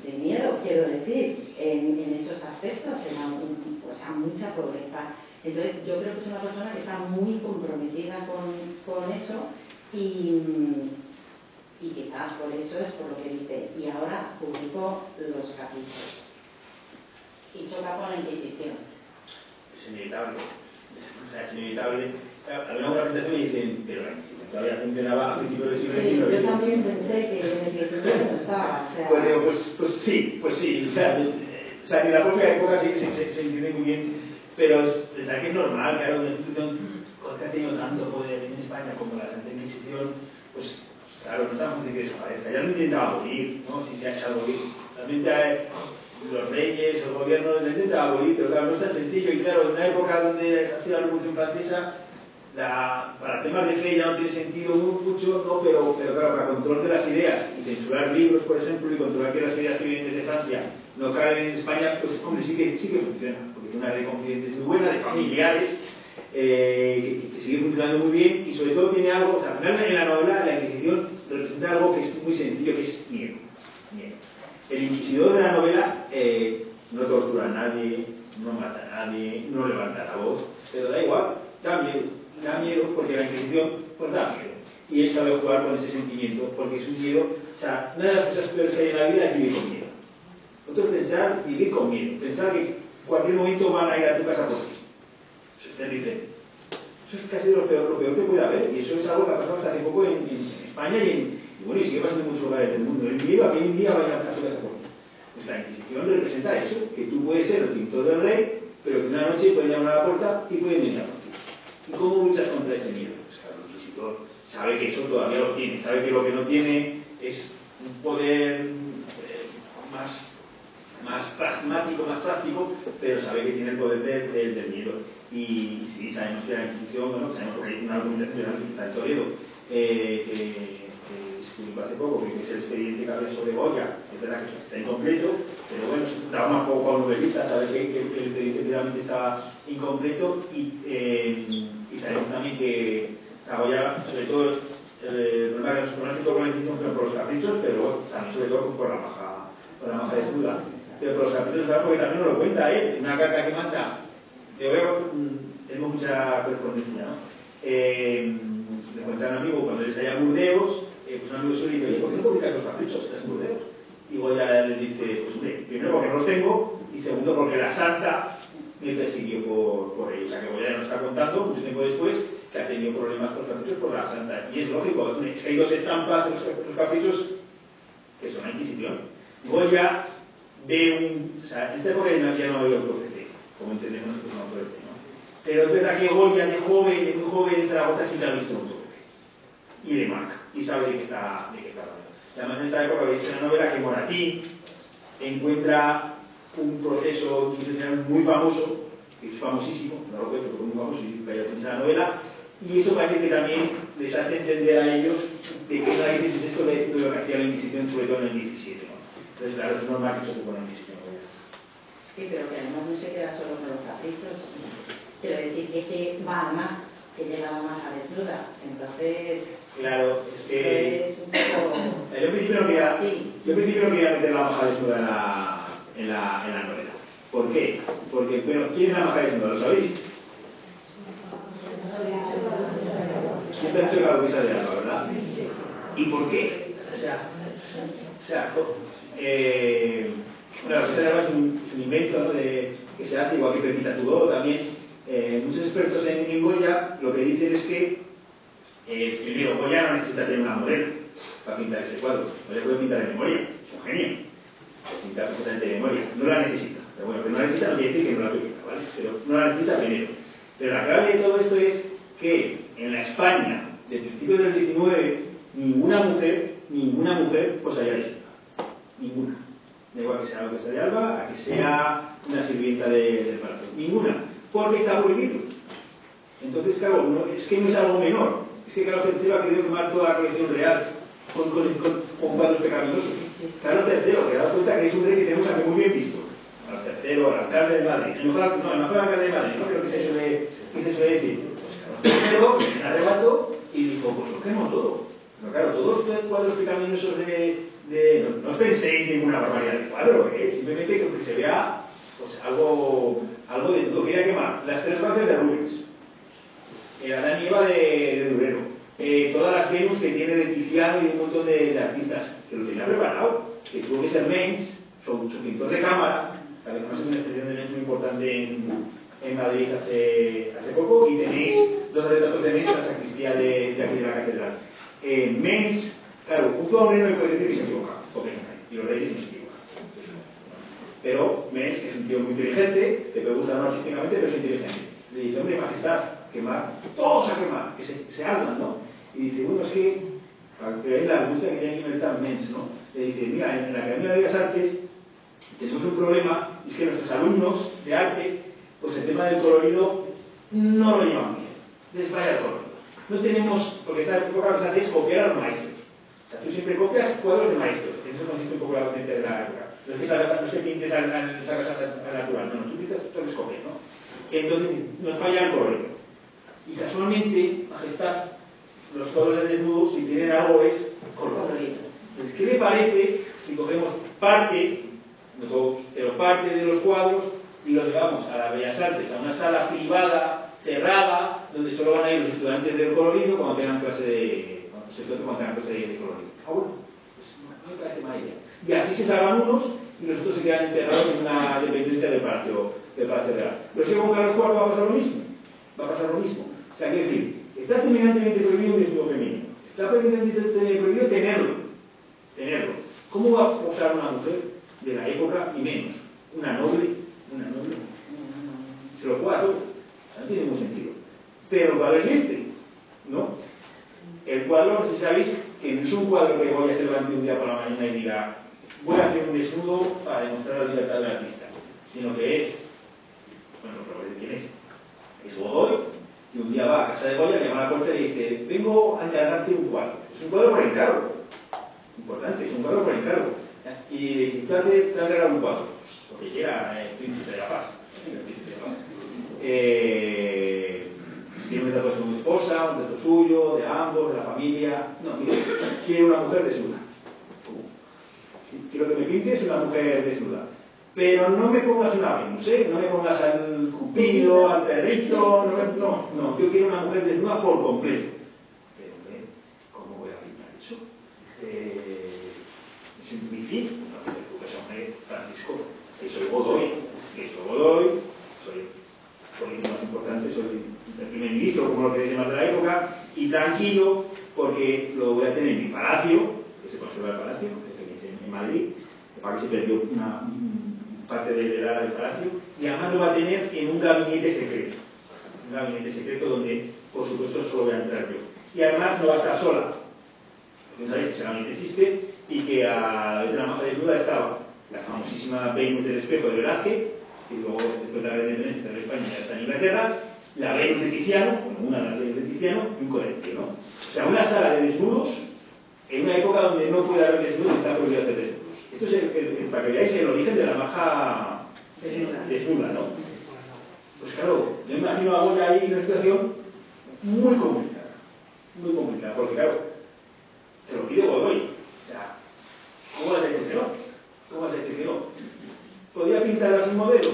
de miedo, quiero decir, en esos aspectos, o sea, mucha pobreza. Entonces yo creo que es una persona que está muy comprometida con eso, y quizás por eso es por lo que dice, y ahora publicó los capítulos y choca con la Inquisición. Es inevitable, o sea, es inevitable. Había una presentación y dicen, pero la Inquisición todavía funcionaba a principios del siglo XIX. Sí, yo también pensé que en el 19 no estaba, o sea... Pues sí, o sea, que la propia época sí se entiende muy bien, pero es que es normal, claro, una institución que ha tenido tanto poder en España como la Santa Inquisición, pues claro, no estamos diciendo que desaparezca, ya lo intentaba abolir, ¿no? Si se ha hecho abolir. Realmente los reyes, el gobierno lo intentaba abolir, pero claro, no es tan sencillo. Y claro, en una época donde ha sido la Revolución Francesa, para temas de fe ya no tiene sentido mucho, ¿no? Pero claro, para control de las ideas y censurar libros, por ejemplo, y controlar que las ideas que vienen desde Francia no caen en España, pues hombre, sí que funciona, porque es una red de confidentes muy buena, de familiares, que sigue funcionando muy bien, y sobre todo tiene algo, o sea, al final en la novela la Inquisición representa algo que es muy sencillo, que es miedo. El inquisidor de la novela no tortura a nadie, no mata a nadie, no levanta la voz, pero da igual, da miedo porque la Inquisición pues da miedo, y él sabe jugar con ese sentimiento, porque es un miedo, o sea, una de las cosas peores que hay en la vida es vivir con miedo. Otro es pensar, vivir con miedo, pensar que en cualquier momento van a ir a tu casa por ti. Eso es terrible. Eso es casi lo peor que puede haber, y eso es algo que ha pasado hasta hace poco en España y bueno, y sigue pasando en muchos lugares del mundo. El miedo a que un día vayan a tu casa por ti. Pues la Inquisición representa eso, que tú puedes ser el pintor del rey, pero que una noche pueden llamar a la puerta y pueden venir a por ti. ¿Y cómo luchas contra ese miedo? Pues claro, el inquisidor sabe que eso todavía lo tiene, sabe que lo que no tiene es un poder más pragmático, más práctico, pero sabe que tiene el poder del miedo. Y sí, sabemos que la Inquisición, bueno, sabemos que hay una argumentación que está en Toledo, que publicó hace poco, que es el expediente que habla sobre Goya. Es verdad que está incompleto, pero bueno, se trabaja un poco con novelistas, sabe que el expediente realmente está incompleto, y sabemos también que a Goya, sobre todo, el problema que nos conoce con la Inquisición fueron por los caprichos, pero bueno, también sobre todo por la maja de Judas. Pero por los caprichos, ¿sabes? Porque también nos lo cuenta él, una carta que manda. Tenemos mucha correspondencia, ¿no? Le cuenta a un amigo cuando él está allá en Burdeos, pues un amigo suyo dice, oye, ¿por qué no publicas los caprichos? Estás en Burdeos. Y Goya le dice, pues hombre, primero porque no los tengo, y segundo porque la santa me persiguió por ello. O sea que Goya nos está contando, mucho tiempo después, que ha tenido problemas con los caprichos por la santa. Y es lógico, es que hay dos estampas en los caprichos que son la Inquisición. Goya ve o sea, en esta época ya no había autoprocede, como entendemos nosotros un autoprocede, ¿no? Pero es verdad que Goya de muy joven en Zaragoza sí que ha visto un autoprocede. Y le marca, y sabe de qué está hablando. Además en esta época veis en la novela que Moratín encuentra un proceso institucional muy famoso, que es famosísimo, no lo cuento porque es muy famoso y vaya a pensar la novela, y eso parece que también les hace entender a ellos de qué narices es esto de lo que hacía la Inquisición, sobre todo en el 17, ¿no? Entonces, claro, es normal que se ocupe la Inquisición. Sí, pero que además no se queda solo con los caprichos. Quiero decir que va más, que llega la maja desnuda. Entonces, claro, es que es un poco... Yo en principio no quería meter la maja desnuda en la novela. ¿Por qué? Porque, bueno, ¿quién es la maja desnuda? ¿Lo sabéis? Siempre ha hecho la duquesa de Alba, ¿verdad? ¿Y por qué? Bueno, la duquesa de Alba es un invento, ¿no? Que se hace igual que Pepita Tudó también. Muchos expertos en Goya lo que dicen es que primero, Goya no necesita tener una modelo para pintar ese cuadro. Goya puede pintar de memoria, es un genio. Puede pintar perfectamente de memoria, no la necesita. Pero bueno, que no la necesita no quiere decir que no la puede pintar, ¿vale? Pero no la necesita primero. Pero la clave de todo esto es que en la España de principios del 19 ninguna mujer pues haya disfrutado. Ninguna. Da igual que sea la duquesa de Alba, a que sea una sirvienta del palacio. Ninguna. Porque está prohibido. Entonces, claro, es que no es algo menor. Es que Carlos III ha querido quemar toda la colección real con cuadros pecaminosos. Carlos III, que ha dado cuenta que es un rey que tenemos aquí muy bien visto. Carlos III, el alcalde de Madrid. El mejor alcalde de Madrid, no creo que se suele decir. Pues Carlos III se arrebató y dijo, pues lo quemo todo. Pero claro, todos los cuadros pecaminosos no os penséis ninguna barbaridad de cuadro, simplemente que se vea pues, algo de todo. Quería quemar las 3 frases de Rubens, Adán y Eva de Durero, todas las Venus que tiene de Tiziano y de un montón de artistas, que lo tenía preparado, que tuvo que ser Mengs, su pintor de cámara, que además es una expresión de Mengs muy importante en Madrid hace poco, y tenéis 2 retratos de Mengs en la sacristía de aquí de la catedral. Mengs, claro, junto a un rey no puede decir que se equivoca, porque es un rey, y los reyes no se equivocan. Pero Mengs, que es un tío muy inteligente, le puede gustar no artísticamente, pero es inteligente. Le dice, hombre, majestad, quemar, todos a quemar, que se ardan, ¿no? Y dice, bueno, es que, pero ahí la angustia que tiene que inventar Mengs, ¿no? Le dice, mira, en la Academia de Bellas Artes tenemos un problema, y es que nuestros alumnos de arte, pues el tema del colorido no lo llevan bien, les vaya el colorido. No tenemos, porque esta época lo que se hace es copiar a los maestros. O sea, tú siempre copias cuadros de maestros, eso consiste un poco la docente de la época. No es que pintes al natural, no, tú pintas, tú les copias, ¿no? Entonces nos falla el colorido. Y casualmente, majestad, los cuadros de desnudo, si tienen algo, es colorido. Entonces, ¿qué le parece si cogemos parte, no todos, pero parte de los cuadros y los llevamos a las Bellas Artes, a una sala privada, cerrada, donde solo van a ir los estudiantes del colorido cuando tengan clase de colorido? Bueno, pues no me parece mala idea. Y así se salvan unos y los otros se quedan encerrados en una dependencia del Palacio Real. Pero si con Carlos IV va a pasar lo mismo. O sea, quiero decir, está terminantemente prohibido un desnudo femenino. Está terminantemente prohibido tenerlo. ¿Cómo va a posar una mujer de la época, y menos una noble, se lo juega todo? No tiene ningún sentido. Pero el cuadro es este, ¿no? El cuadro, no sé si sabéis, que no es un cuadro que voy a se levante un día por la mañana y diga, voy a hacer un desnudo para demostrar la libertad del artista, sino que es, bueno, pero ¿quién es? Es Godoy, y un día va a casa de Goya, llama a la puerta y dice, vengo a encargarte un cuadro. Es un cuadro por encargo, importante, es un cuadro por encargo. Y le dice, ¿tú te has encargado un cuadro? Porque llega el príncipe de la paz. Tiene un retrato de su esposa, un retrato suyo, de ambos, de la familia. No, quiere una mujer desnuda. Quiero que me pintes una mujer desnuda. Pero no me pongas una Venus, no me pongas al cupido, al perrito, no, yo quiero una mujer desnuda por completo. Pero, ¿cómo voy a pintar eso? Es un difícil, no, porque es hombre Francisco, que soy Godoy, soy político más importante, soy el primer ministro, como lo que dice más de la época, y tranquilo, porque lo voy a tener en mi palacio, que se conserva el palacio, que es en Madrid, para que se perdió una parte del ala del palacio, y además lo va a tener en un gabinete secreto donde, por supuesto, solo voy a entrar yo. Y además no va a estar sola, porque sabéis que ese gabinete existe, y que a la maja desnuda estaba la famosísima Venus del espejo de Velázquez, que luego después de la independencia de España ya está en Inglaterra, la Venus de Tiziano, una de las Venus de Tiziano, y un colegio, ¿no? O sea, una sala de desnudos en una época donde no puede haber desnudos y está prohibido hacer desnudos. Esto es para que veáis el origen de la maja desnuda, ¿no? Pues claro, yo imagino a Goya ahí en una situación muy complicada, porque claro, te lo pide Godoy. O sea, ¿cómo vas a decir que no? ¿Podría pintarla sin modelo?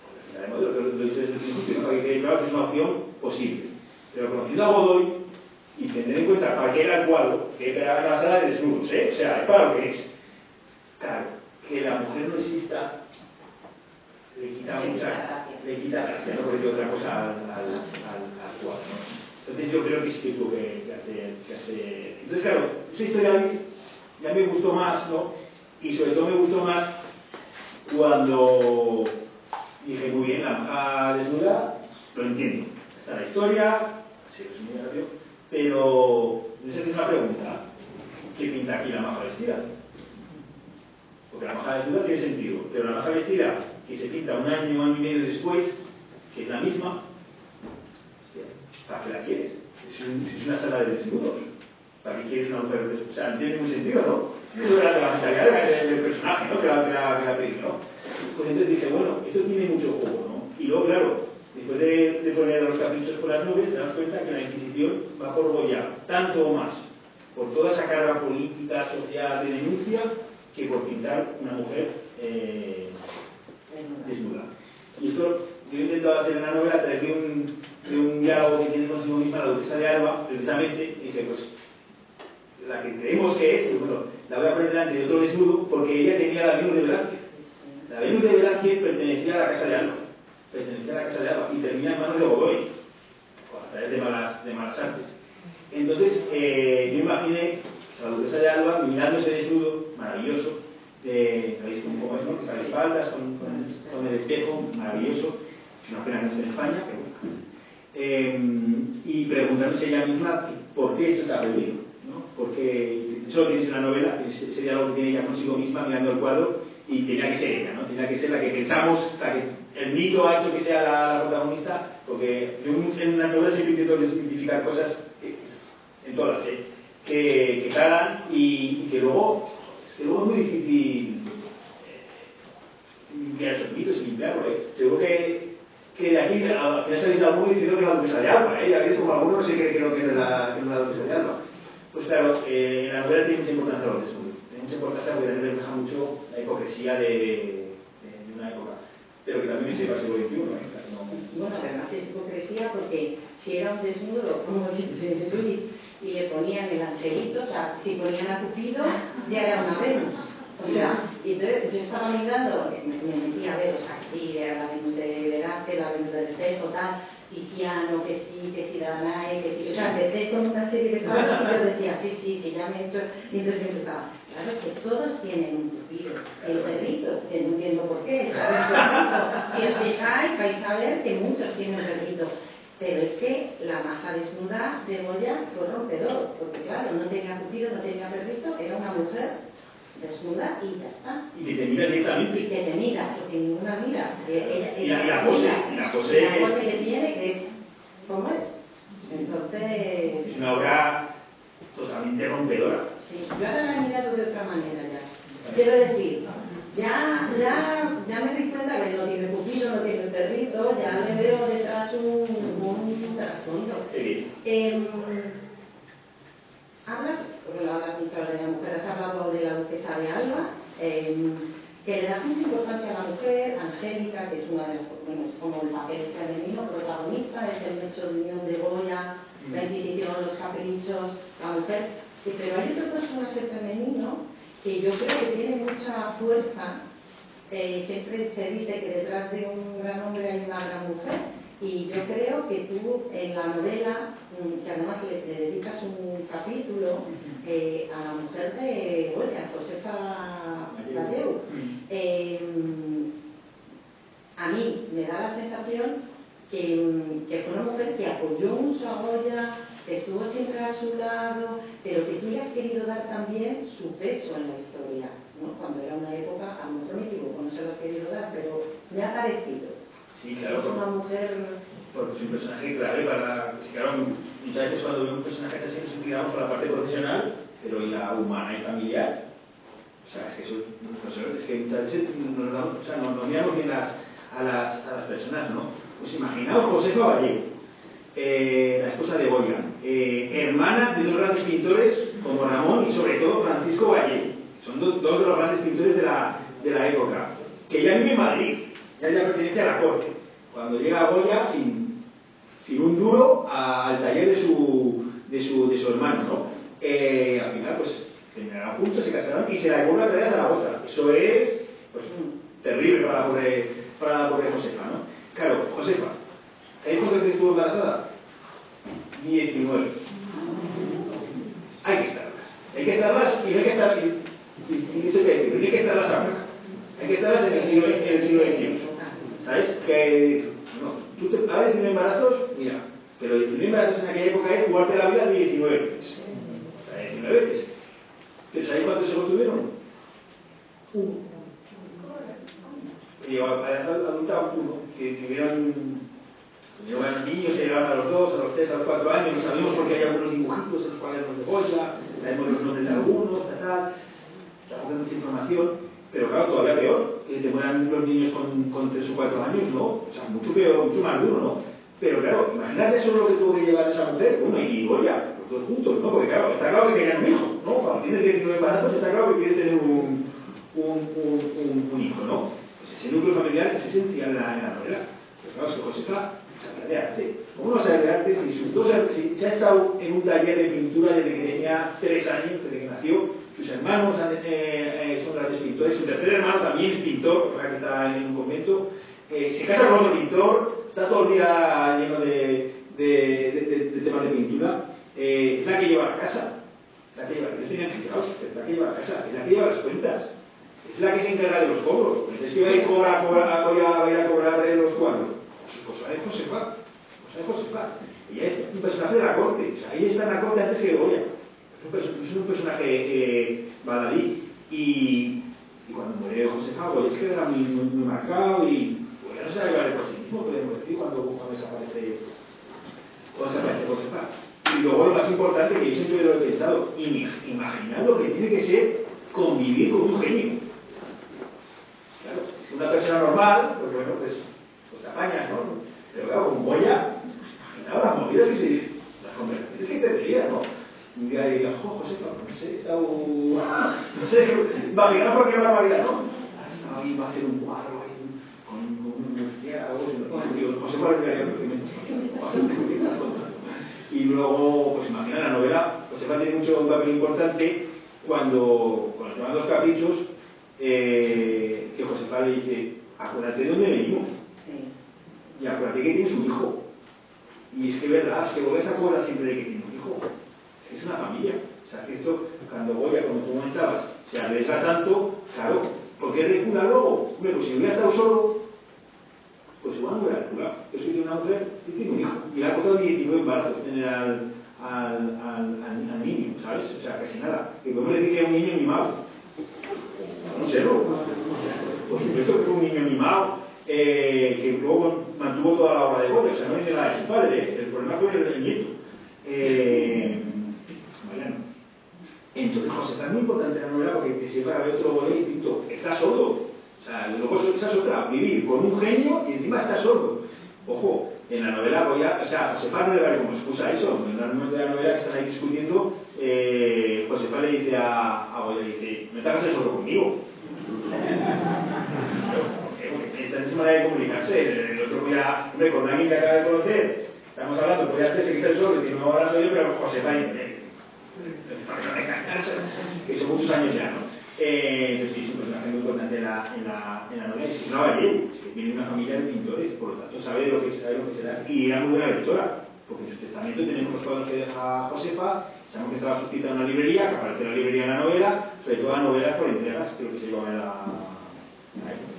Podría pintar de modelo, pero lo he dicho desde el principio, para que quede claro que es una opción posible. Pero conociendo a Godoy y tener en cuenta para qué era el cuadro, que era la sala de desnudos, o sea, es para lo que es. Claro, que la mujer no exista le quita gracia, no porque otra cosa al cuadro, ¿no? Entonces yo creo que sí que tuvo que hacer. Entonces claro, esa historia a mí ya me gustó más, ¿no? Y sobre todo me gustó más cuando dije, muy bien, la maja desnuda, lo entiendo. Está la historia, sí, es muy rápido, pero les hace una pregunta. ¿Qué pinta aquí la maja vestida? Porque la maja desnuda tiene sentido, pero la maja vestida que se pinta un año y medio después, que es la misma, ¿para qué la quieres? Es una sala de desnudos. ¿Para qué quieres una mujer desnuda? O sea, no tiene ningún sentido, ¿no? Eso era la mentalidad del personaje, ¿no? Que la película, ¿no? Pues entonces dije, bueno, esto tiene mucho juego, ¿no? Y luego, claro, después de poner los caprichos por las nubes, te das cuenta que la Inquisición va por Goya, tanto o más, por toda esa carga política, social, de denuncia, que por pintar una mujer desnuda. Y esto, yo he intentado hacer en la novela a través de un diálogo que tiene consigo misma la duquesa de Alba, precisamente, y dije, pues, la que creemos que es, pues bueno, la voy a poner delante de otro desnudo, porque ella tenía la Venus de Velázquez. La Venus de Velázquez pertenecía a la casa de Alba, y termina en manos de Godoy, a través de malas artes. Entonces, yo imaginé a la duquesa de Alba mirando ese desnudo maravilloso, ¿sabéis cómo es, no? Que está de espaldas, con el espejo, maravilloso, es una pena no esté en España, pero bueno. Y preguntándose ella misma por qué esto está prohibido, ¿no? Porque eso lo tienes en la novela, ese diálogo que tiene ella consigo misma mirando el cuadro, y tenía que ser ella, ¿no? Tenía que ser la que pensamos, la que el mito ha hecho que sea la protagonista, porque yo en una novela siempre intento desmitificar cosas, en todas, que calan y que luego es muy difícil limpiar esos mitos y limpiarlo, Seguro que de aquí al final salís alguno diciendo que es la duquesa de Alba, Ya veis como alguno no se cree que no es la duquesa de Alba. Pues claro, en la novela tiene mucha importancia los desnudos. Tiene mucha importancia porque también refleja mucho la hipocresía de una época. Pero que también se va al siglo XXI, Bueno, además es hipocresía porque si era un desnudo, como dice Luis, y le ponían el angelito, o sea, si ponían a Cupido, ya era una Venus. O sea, y entonces yo estaba mirando, me metí a ver, o sea, sí, era la Venus de Velázquez, la Venus del espejo, tal, Tiziano, que sí, Danae, que sí, o sea, empecé con una serie de cuadros y yo decía, sí, ya me he hecho, y entonces yo empezaba, claro, es que todos tienen un Cupido, el perrito, que no entiendo por qué, ¿sabes? El perrito, si os fijáis, vais a ver que muchos tienen perrito. Pero es que la maja desnuda de Goya fue rompedor, porque claro, no tenía Cupido, no tenía perrito, era una mujer desnuda y ya está. Y que te mira directamente. Y que te mira, porque ninguna mira. Y la pose que tiene, que es como es. Entonces... Es una obra totalmente rompedora. Sí, yo ahora la he mirado de otra manera ya. Quiero decir, ya me di cuenta que no tiene Cupido, no tiene perrito, ya le veo detrás un trasfondo. Hablas, porque lo hablas mucho de la mujer, has hablado de la duquesa de Alba, que le das mucha importancia a la mujer, Angélica, que es una de las, bueno, es como el papel femenino protagonista, es el hecho de unión de Goya, la Inquisición, los caprichos, la mujer, pero hay otro personaje femenino que yo creo que tiene mucha fuerza. Siempre se dice que detrás de un gran hombre hay una gran mujer, y yo creo que tú en la novela, que además le dedicas un capítulo a la mujer de Goya, Josefa Ladeu, a mí me da la sensación que fue una mujer que apoyó mucho a Goya, que estuvo siempre a su lado, pero que tú le has querido dar también su peso en la historia, ¿no? Cuando era una época, a lo mejor me equivoco, no se lo has querido dar, pero me ha parecido. Sí, claro. Es una mujer... Porque es un personaje clave para... Claro, muchas veces cuando vemos un personaje así nos inclinamos por la parte profesional, pero y la humana y familiar. O sea, es que eso, es que muchas veces nos miramos bien a las personas, ¿no? Pues imaginaos Josefa Vallejo, la esposa de Goya, hermana de dos grandes pintores como Ramón y sobre todo Francisco Vallejo. Son dos de los grandes pintores de la época. Que ya vive en Madrid, ya pertenece a la corte. Cuando llega a Goya sin un duro al taller de su hermano, ¿no? Al final, pues, terminarán juntos, se casarán y se la vuelve a traer a Zaragoza. Eso es, pues, terrible para la pobre Josefa, ¿no? Claro, Josefa, ¿sabéis cuánto veces estuvo embarazada? 19. Hay que estarlas y no hay que estar... Y esto que decir, no hay que estarlas ahora. Hay que estarlas en el siglo XXI. ¿Sabes? Que no, tú te hablas de 19 embarazos, mira, pero 19 embarazos en aquella época es jugarte la vida de 19 veces. O sea, 19 veces. ¿Pero sabéis cuántos hijos tuvieron? Y adulta uno, que tuvieron niños que llegaban a los 2, a los 3, a los 4 años, no sabíamos porque hay algunos dibujitos en los cuadernos de Goya, sabemos los nombres de algunos, tampoco hay mucha información, pero claro, todavía peor, que te mueran los niños con 3 o 4 años, ¿no? O sea, mucho peor, mucho más duro, ¿no? Pero claro, imagínate eso es lo que tuvo que llevar esa mujer, bueno, y Goya, los dos juntos, ¿no? Porque claro, está claro que querían un hijo, ¿no? Cuando tienes 19 embarazos, está claro que quieres tener un hijo, ¿no? Pues ese núcleo familiar es esencial en la novela. Pero claro, es que Josefa sabe de arte. ¿Cómo no sabe de arte si se ha estado en un taller de pintura desde que tenía 3 años, desde que nació? Sus hermanos son grandes pintores, su tercer hermano también es pintor, que está en un convento. Se casa con otro pintor, está todo el día lleno de temas de pintura. Es la que lleva la casa, es la que lleva, es la que lleva la casa, es la que lleva las cuentas. Es la que se encarga de los cobros. Es que va a ir a cobrar los cuadros. Pues Josefa. Ella es un personaje de la corte. O sea, ella está en la corte antes que Goya. Es un personaje baladí. Y cuando muere Josefa, Goya es que era muy marcado y Goya no se va a llevar por sí mismo, podemos decir, cuando desaparece Josefa. Y luego lo más importante que yo siempre lo he pensado, imaginad lo que tiene que ser convivir con un genio. Claro, si una persona normal, pues bueno, pues te apañas, ¿no? Pero claro, con Goya, imaginaos las movidas que las conversaciones que tendría, ¿no? Un día diría, José, no sé, he estado... No sé, imaginaos cualquier barbaridad, ¿no? Ahí va a hacer un cuadro ahí, con un murciélago, José Juárez porque me y luego, pues imagina la novela, Josefa tiene un papel importante cuando se van los caprichos, que Josefa le dice, acuérdate de dónde venimos. Sí. Y acuérdate que tienes un hijo. Y es que verdad, es que Goya se acuerda siempre de que tiene un hijo. Es una familia. O sea, que esto, cuando Goya, como tú comentabas, se arriesga tanto, claro, ¿por qué recula luego? Hombre, pues si hubiera estado solo, pues igual no hubiera reculado. Yo soy de una mujer y tiene un hijo. Y le ha costado 19 embarazos tener al niño, ¿sabes? O sea, casi nada. Que podemos decir que es un niño mimado. No sé, ¿no? Por supuesto que fue un niño mimado, que luego mantuvo toda la obra de Goya. O sea, no es nada de su padre, el problema fue el nieto. Mariano. Entonces, Josefa es muy importante en la novela porque se para ver otro Goya distinto. Está sordo. O sea, luego esa es otra, vivir con un genio y encima está sordo. Ojo, en la novela Goya, o sea, Josefa no le vale como excusa eso. En los momentos de la novela que están ahí discutiendo, Josefa le dice a Goya, dice, no te hagas el sordo conmigo. Porque esta es su manera de comunicarse. El otro Goya, hombre, con alguien que acaba de conocer, estamos hablando, podría hacerse que es el sordo, y no hablando yo, pero Josefa que son muchos años ya, ¿no? Entonces sí, es un personaje muy importante en la novela. Es una gallego, que viene de una familia de pintores, por lo tanto sabe lo que será. Y era muy buena lectora, porque en su testamento tenemos los cuadros que deja Josefa, sabemos que estaba suscrita en una librería, que aparece en la librería en la novela, sobre todo las novelas por entregas, creo que se llevaba en la época.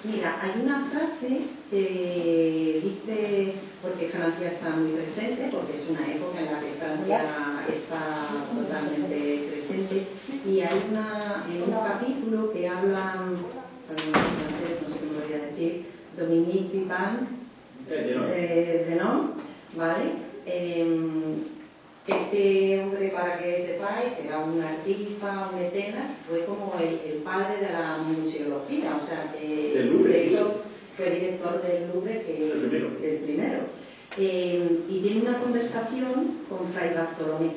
Mira, hay una frase que dice, porque Francia está muy presente, porque es una época en la que Francia está totalmente presente, y hay en un capítulo que habla, no sé cómo voy a decir, Dominique Pipin, Denon, ¿vale? Este hombre, para que sepáis, era un artista, un mecenas, fue como el padre de la museología, o sea, que de hecho fue director del Louvre, el primero. Y tiene una conversación con Fray Bartolomé.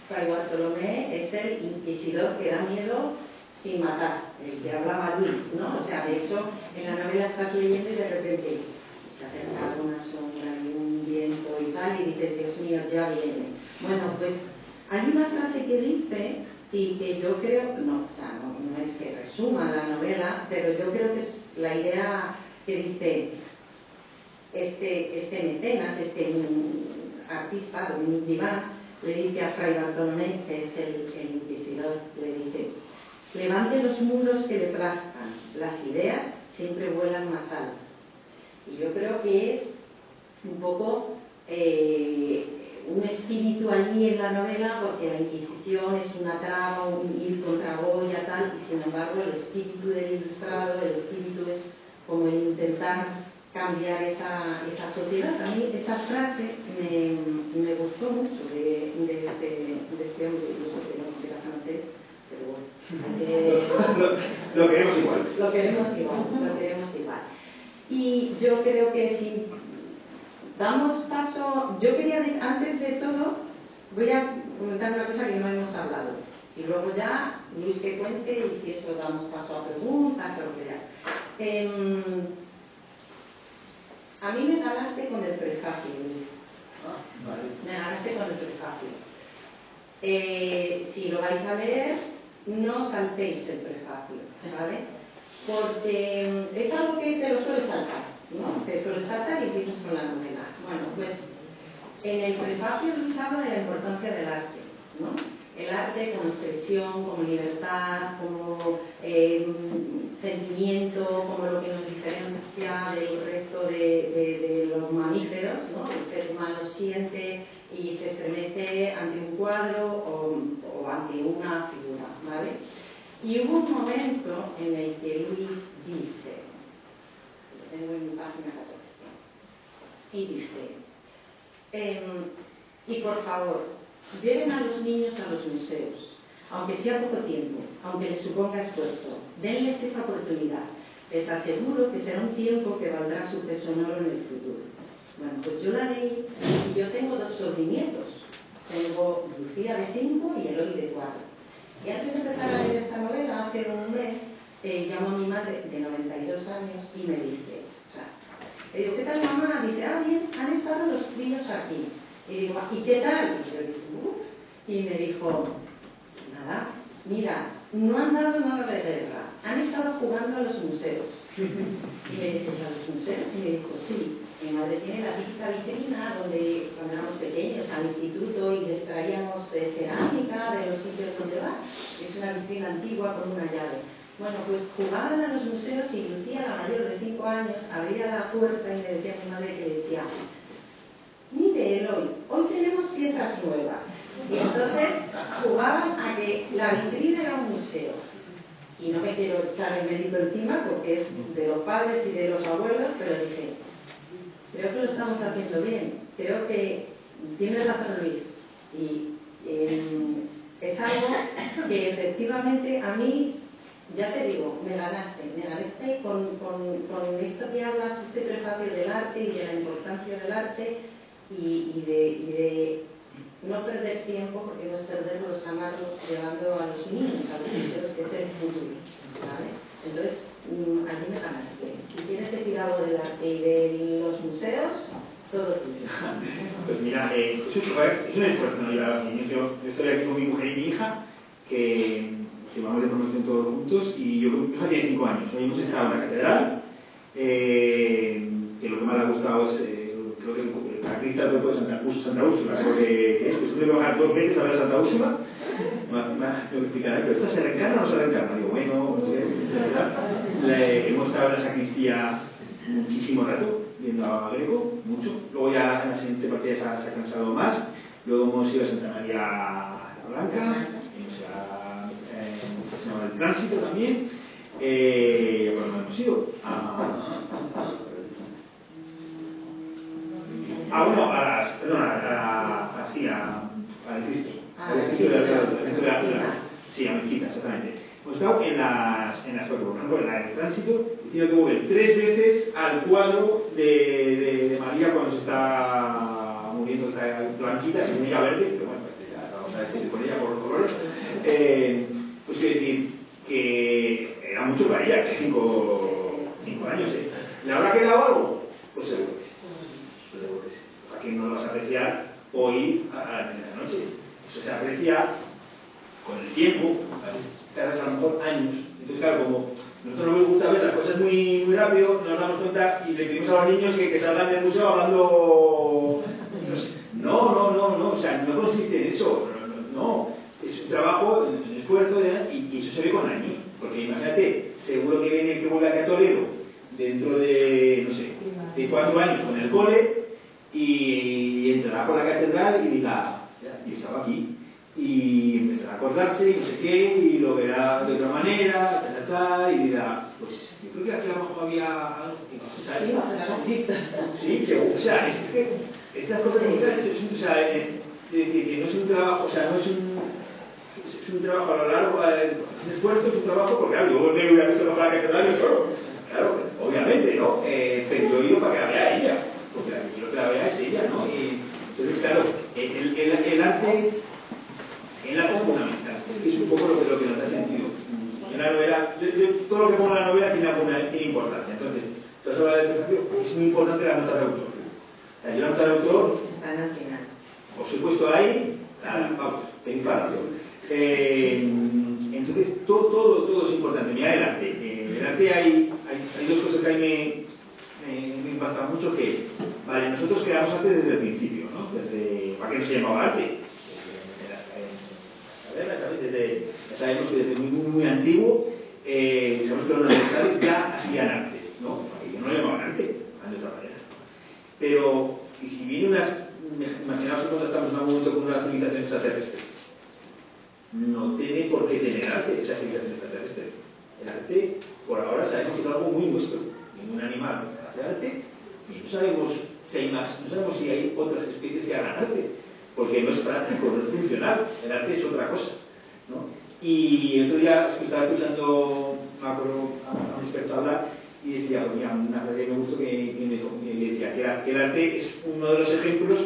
Fray Bartolomé es el inquisidor que da miedo sin matar, el que hablaba Luis, ¿no? O sea, de hecho, en la novela estás leyendo y de repente se acerca una sombra y un viento y tal, y dices, Dios mío, ya viene. Bueno, pues hay una frase que dice, y que yo creo, no es que resuma la novela, pero yo creo que es la idea que dice este mecenas, este artista, Dominique Pipin, le dice a Fray Bartolomé, que es el inquisidor, le dice, levante los muros que le plazcan, las ideas siempre vuelan más alto. Y yo creo que es un poco un espíritu allí en la novela, porque la Inquisición es una trama, un ir contra Goya, tal, y sin embargo el espíritu del ilustrado, el espíritu es como el intentar cambiar esa sociedad. A mí esa frase me gustó mucho de este hombre, que no era francés, pero bueno. Lo queremos igual. Lo queremos igual. Y yo creo que si damos paso, yo quería, antes de todo, voy a comentar una cosa que no hemos hablado. Y luego ya, Luis que cuente, y si eso damos paso a preguntas o lo que sea. A mí me ganaste con el prefacio, Luis. Vale. Me ganaste con el prefacio. Si lo vais a leer, no saltéis el prefacio, ¿vale? Porque es algo que te lo suele saltar, ¿no? Te suele saltar y empiezas con la novela. Bueno, pues en el prefacio Luis habla de la importancia del arte, ¿no? El arte como expresión, como libertad, como sentimiento, como lo que nos diferencia del resto de los mamíferos, ¿no? El ser humano siente y se estremece ante un cuadro o ante una figura, ¿vale? Y hubo un momento en el que Luis dice, lo tengo en mi página 14, y dice, y por favor, lleven a los niños a los museos, aunque sea poco tiempo, aunque les suponga esfuerzo, denles esa oportunidad. Les aseguro que será un tiempo que valdrá su peso en oro en el futuro. Bueno, pues yo la leí y yo tengo 2 sobrinietos. Tengo Lucía de 5 y Eloy de 4. Y antes de empezar a leer esta novela, hace un mes, llamo a mi madre de 92 años y me dice, le digo, ¿qué tal, mamá? Dice, bien, han estado los críos aquí. Y digo, ¿y qué tal? Y yo digo, y me dijo, nada, mira, no han dado nada de guerra, han estado jugando a los museos. Y le dije, ¿a los museos? Y me dijo, sí. Mi madre tiene la típica vitrina donde cuando éramos pequeños al instituto y les traíamos cerámica de los sitios donde vas. Es una vitrina antigua con una llave. Bueno, pues jugaban a los museos y Lucía, la mayor de 5 años, abría la puerta y me decía a mi madre que decía, mire Eloy, hoy tenemos piezas nuevas. Y entonces jugaban a que la vitrina era un museo. Y no me quiero echar el mérito encima porque es de los padres y de los abuelos, pero dije, creo que lo estamos haciendo bien, creo que tiene razón Luis, y es algo que efectivamente a mí, ya te digo, me ganaste con esto que hablas, este prefacio del arte y de la importancia del arte y de no perder tiempo, porque no es perderlo, es amarlo, llevando a los niños a los museos, que es el futuro, ¿vale? Entonces, allí me ganaste. Si quieres decir algo del arte y de los museos, todo tuyo. Pues mira, es un esfuerzo no llevar a los niños. Yo estoy aquí con mi mujer y mi hija, que vamos de promoción todos juntos, y yo tiene 5 años. Hoy hemos estado en la catedral, que lo que más le ha gustado es, creo que la cripta del pueblo de Santa Úrsula, creo que es, pues tuve que bajar 2 veces a ver a Santa Úrsula. Me explicaré, pero ¿esto se reencarna o no se reencarna? Digo, bueno, hemos estado en la sacristía muchísimo rato, viendo a Greco, mucho. Luego ya en la siguiente partida se ha cansado más. Luego hemos ido a Santa María la Blanca, se llama el Tránsito también. Bueno, hemos ido al Cristo. Sí, a Mezquita, exactamente. Hemos estado en las 4, por ejemplo, en el Tránsito, he tenido que volver 3 veces al cuadro de María cuando se está muriendo, está blanquita, sin ella verde, pero bueno, ya vamos a decir con ella por los colores. Pues quiero decir que era mucho para ella, que 5 años. ¿Le habrá quedado algo? Pues seguro que sí. ¿Para qué no lo vas a apreciar hoy a la noche? Eso se aprecia con el tiempo, tardas a lo mejor años. Entonces, claro, como a nosotros no nos gusta ver las cosas muy, muy rápido, nos damos cuenta y le pedimos a los niños que salgan del museo hablando. No, o sea, no consiste en eso, no. Es un trabajo, un esfuerzo, y eso se ve con años. Porque imagínate, seguro que vuelve aquí a Toledo dentro de, no sé, de 4 años con el cole. y entrará por la catedral y dirá, yo estaba aquí, y empezará a acordarse y no sé qué, y lo verá de otra manera, y dirá, pues yo creo que aquí abajo había algo, ¿sabes? Sí, seguro, o sea, es que estas cosas o sea, que no es un trabajo, o sea, no es un trabajo a lo largo, es un esfuerzo, es un trabajo, porque claro, yo me hubiera visto para la catedral yo solo, claro, obviamente, ¿no? Pero yo he ido para que la vea ella, porque la que quiero que la vea es ella, ¿no? Y entonces, claro, el arte es fundamental, es un poco lo que nos da sentido. En la novela, todo lo que pongo en la novela tiene importancia, entonces, toda esa obra de presentación, es muy importante la nota de autor. O sea, yo la nota de autor, por supuesto ahí, nada, vamos, en palacio. Entonces, todo es importante. Mira el arte. En el arte hay dos cosas que a mí me impactan mucho, que es, vale, nosotros creamos arte desde el principio, ¿no? ¿Para qué no se llamaba arte? Ya sabemos que desde muy antiguo, sabemos que los universitarios ya hacían arte, ¿no? Porque no le llamaban arte, de otra manera. Pero, y si viene imaginaos que cuando estamos en un momento con una civilización extraterrestre, no tiene por qué tener arte esa civilización extraterrestre. El arte, por ahora, sabemos que es algo muy nuestro. Ningún animal hace arte, y no sabemos si hay más, no sabemos si hay otras especies que hagan arte, porque no es práctico, no es funcional. El arte es otra cosa, ¿no? Y el otro día estaba escuchando, me acuerdo, a un experto hablar, y decía, mira, una frase que me gustó que me decía que el arte es uno de los ejemplos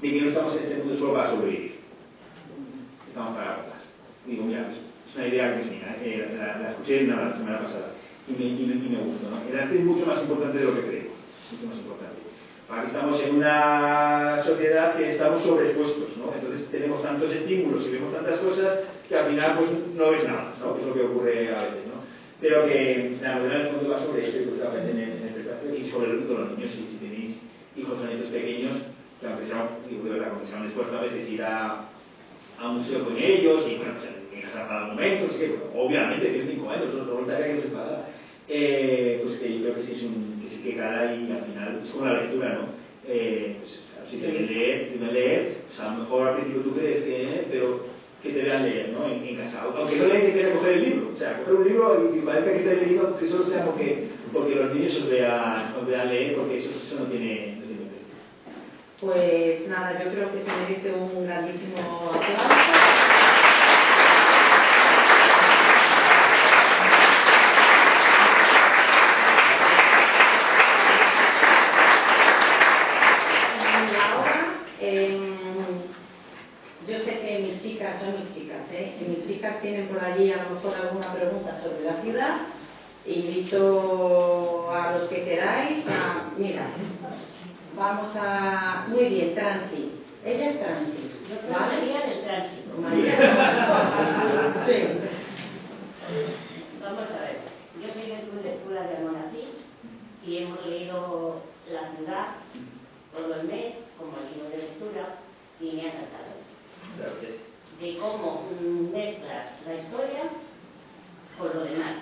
de que no estamos en este mundo solo para sobrevivir, estamos para aguantar. Digo, mira, es una idea que es mía, la escuché la semana pasada y me gustó, ¿no? El arte es mucho más importante de lo que creemos, mucho más importante. Aquí estamos en una sociedad que estamos sobreexpuestos, ¿no? Entonces tenemos tantos estímulos y vemos tantas cosas que al final pues no ves nada, ¿no? Que es lo que ocurre a veces, ¿no? Pero que la novela en el fondo va sobre eso y pues en el espectáculo y sobre los niños, y si tenéis hijos o nietos pequeños, que aunque sea, digo de verdad, aunque sea un esfuerzo a veces ir a un museo con ellos y bueno, pues en casa para momentos, que bueno, obviamente que es 5 años, no voluntaria que no se paga, pues que yo creo que sí que cada y al final es como la lectura, ¿no? Pues claro, si te leer, pues a lo mejor al principio tú crees que, pero que te vean leer, ¿no? En casa, aunque no le quieras coger el libro, o sea, coger un libro y parezca que estáis leyendo, que solo sea porque los niños os vean leer, porque eso no tiene precio. Pues nada, yo creo que se merece un grandísimo aplauso. Yo sé que mis chicas son mis chicas, y mis chicas tienen por allí a lo mejor alguna pregunta sobre la ciudad. Invito a los que queráis a... Mira, vamos a... Muy bien, Transi. Ella es Transi. Yo soy María del Tránsito. María. Sí. Vamos a ver. Yo soy del Club de Lectura de Almonací y hemos leído La ciudad todo el mes como libro de lectura y me ha encantado. De cómo mezclas la historia con lo demás,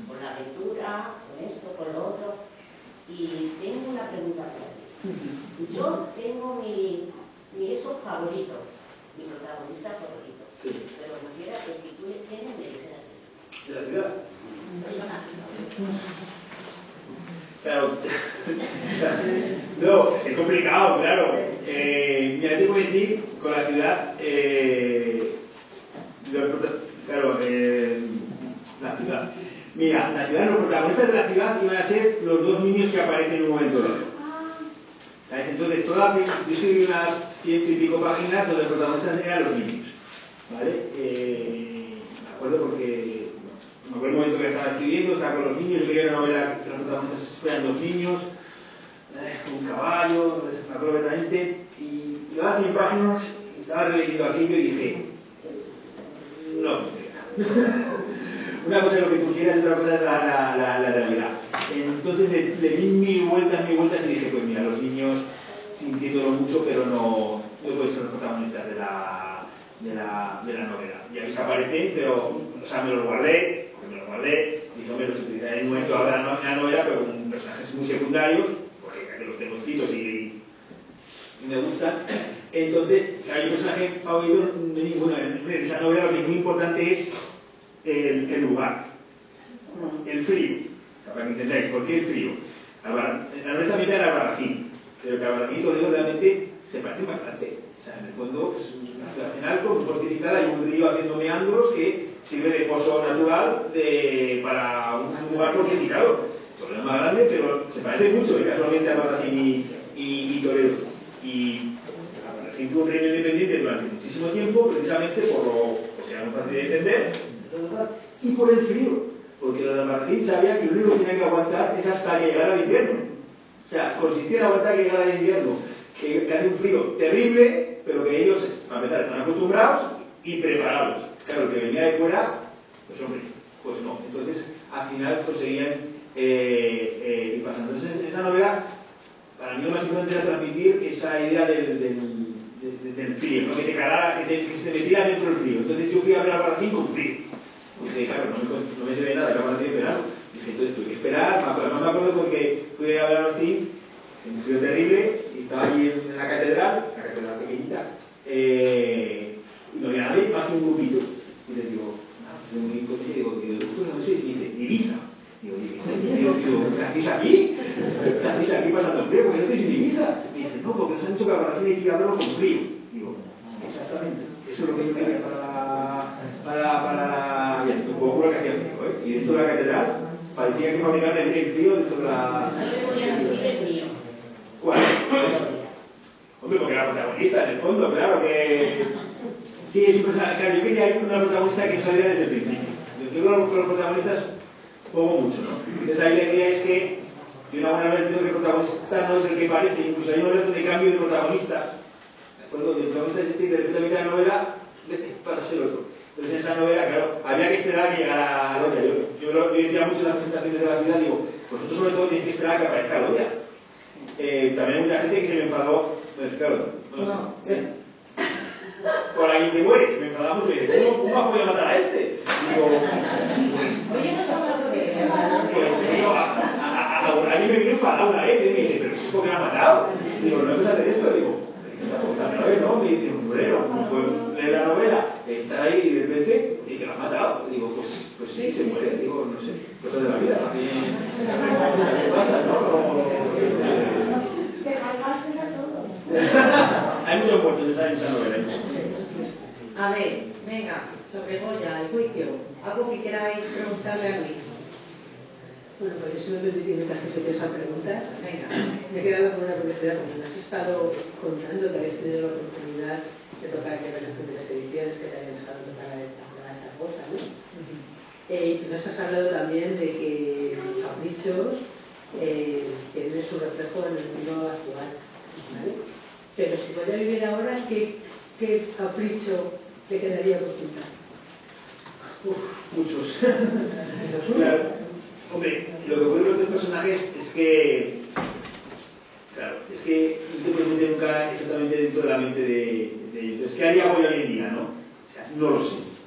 con la aventura, con esto, con lo otro. Y tengo una pregunta para ti. Yo tengo mi eso favorito, mi protagonista favorito. Sí. Pero quisiera que si tú le tienes, me dijeras ¿De la ciudad? personaje. Claro. No, es complicado, claro. Mira, te voy a decir, con la ciudad, la ciudad. Mira, la ciudad, los protagonistas de la ciudad iban a ser los dos niños que aparecen en un momento dado. ¿Sabes? Entonces, yo escribí unas 100 y pico páginas donde los protagonistas eran los niños. ¿Vale? Me acuerdo porque me acuerdo el momento que estaba escribiendo, estaba con los niños, yo quería una novela que los protagonistas fueran dos niños, con un caballo, me acuerdo perfectamente, y llevaba 100 páginas, estaba releyendo aquello y dije, no funciona. Una cosa es lo que tú quieras y otra cosa es la realidad. Entonces le di mil vueltas y dije, pues mira, los niños sintiéndolo mucho, pero no pueden ser los protagonistas de la novela. Y aquí se aparecen, pero, o sea, me los guardé, y me los utilizaré en un momento ahora en la novela, pero con personajes muy secundarios, porque los tengo escritos y gustan. Entonces, hay un personaje favorito, bueno, en esa novela lo que es muy importante es el lugar, el frío, para que entendáis, ¿por qué el frío? La novela también era Albarracín, pero que Albarracín y Toledo realmente se parecen bastante. O sea, en el fondo es una ciudad en alto, muy fortificada, hay un río haciendo meandros que sirve de pozo natural para un lugar fortificado. Toledo es más grande, pero se parece mucho, casualmente, a Albarracín y Toledo. Y Albarracín fue un reino independiente durante muchísimo tiempo, precisamente porque era muy fácil de defender, y por el frío, porque los de Albarracín sabían que lo único que tenían que aguantar es hasta que llegara el invierno. O sea, consistía en aguantar que llegara el invierno, que hace un frío terrible, pero que ellos, para empezar, están acostumbrados y preparados. Claro, el que venía de fuera, pues hombre, pues no. Entonces, al final conseguían ir pasando. Entonces, en esa novela, para mí lo más importante era transmitir esa idea del frío, ¿no? Que te calara, que se te metiera dentro del frío. Entonces yo fui a ver a Albarracín con frío. Porque claro, no me se nada, que Albarracín de verano. Dije, entonces tuve que esperar, me acuerdo porque fui a ver a Albarracín, en un frío terrible, y estaba allí en la catedral pequeñita, y no había nadie más que un grupito. Y le digo, no sé, y dice, Ibiza. Digo, ¿qué hacéis aquí? ¿Qué hacéis aquí pasando frío? ¿Por qué no estáis en Ibiza? Y dice, no, porque nos han dicho que Albarracín hay que ir a verlo con frío. Digo, exactamente, eso es lo que yo quería para ya, un poco lo que hacía frío, ¿eh? Y dentro de la catedral parecía que fabricaban el frío dentro de la... ¿Cuál? Hombre, porque era protagonista, en el fondo, claro que... Sí, es un personaje, claro, yo quería ir con una protagonista que saliera desde el principio. Yo creo que con los protagonistas pongo mucho, ¿no? Entonces ahí la idea es que de una buena vez digo que el protagonista no es el que parece, incluso hay momentos de cambio de protagonista. ¿De acuerdo? El protagonista es este y de repente a mitad de la novela pasa a ser otro. Entonces en esa novela, claro, había que esperar a que llegara Loya. Yo decía mucho en las presentaciones de la ciudad, digo, vosotros sobre todo tenéis que esperar a que aparezca Loya. También hay mucha gente que se me enfadó, pues claro, no sé. Por alguien que muere, se me enfadaba mucho y dice, ¿cómo voy a matar a este? Digo, Oye, no estamos lo que se a mí me vino enfadado una vez y me dice, ¿pero por qué me ha matado? Digo, no empezás a hacer esto, digo, ¿no? Me dice, bueno, pues lee la novela, está ahí y de repente, y que lo ha matado. Digo, pues sí, se muere, digo, no sé, cosas de la vida, también pasa, ¿no? Hay muchos muertos en esa novela. A ver, venga, sobre Goya, el juicio. ¿Algo que queráis preguntarle a Luis? Bueno, pues si me permitís que haces esa pregunta, Venga. me he quedado con una curiosidad, porque me has estado contando que habéis tenido la oportunidad de tocar en las primeras ediciones que te habían dejado tocar esta cosa, ¿no? Y tú nos has hablado también de que los caprichos tienen su reflejo en el mundo actual, ¿vale? Pero si voy a vivir ahora, ¿qué capricho te quedaría por pintar? Muchos. Claro. Hombre, lo que ocurre con estos personajes es que, claro, es que no te puedes meter nunca exactamente dentro de la mente de ellos. Entonces, ¿qué haría Goya hoy en día, no? O sea,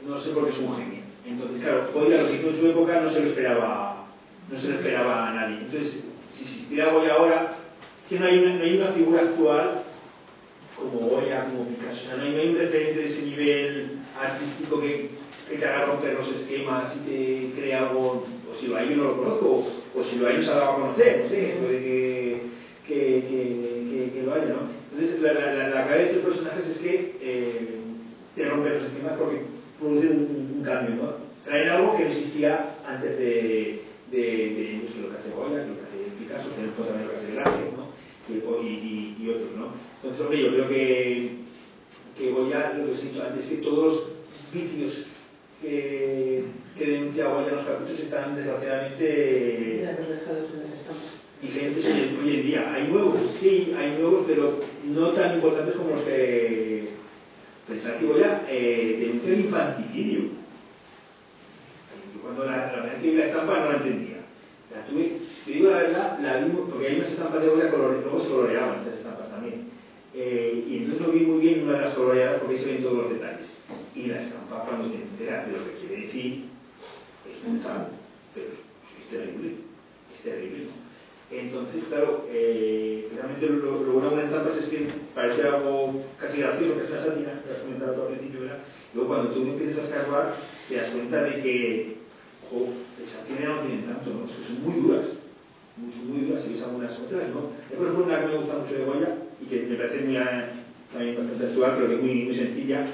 no sé porque es un genio. Entonces, claro, Goya lo que hizo en su época no se lo esperaba a nadie. Entonces, si existiera Goya ahora, que no hay una figura actual como Goya, como Picasso, o sea, no hay un referente de ese nivel artístico que te haga romper los esquemas y te crea algo, o si lo hay yo no lo conozco, o si lo hay no se ha dado a conocer, no sé, puede que lo haya, ¿no? Entonces la clave de estos personajes es que te rompen los esquemas porque producen un cambio, ¿no? Traen algo que no existía antes de ellos, que lo que hace Goya, que lo que hace Picasso, que después también lo que hace Velázquez, ¿no? Y otros, ¿no? Entonces, hombre, yo creo que Goya, lo que os he dicho antes, que todos los vicios que denuncia Goya en los caprichos están desgraciadamente vigentes hoy en día. Hay nuevos, sí, hay nuevos, pero no tan importantes como los que pensar que Goya denuncia el infanticidio. Cuando la verdad es que vi la estampa no la entendía. La tuve, te digo la verdad, la vi, porque hay unas estampas de Goya luego se coloreaban estas estampas también. Y entonces lo vi muy bien en una de las coloreadas porque ahí se ven todos los detalles. Y la estampa, cuando se entera de lo que quiere decir, es brutal, pero es terrible, ¿no? Entonces, claro, realmente lo bueno de una estampa frases que parece algo casi gracioso, que es una sátira, que has comentado tú al principio, ¿verdad? Luego cuando tú empiezas a escarbar, te das cuenta de que, ojo, esas tienen no tienen tanto, ¿no? Es que son muy duras, muy duras, y ves algunas otras, ¿no? Yo, por ejemplo, una que me gusta mucho de Goya, y que me parece muy, también bastante actual, pero que es muy sencilla,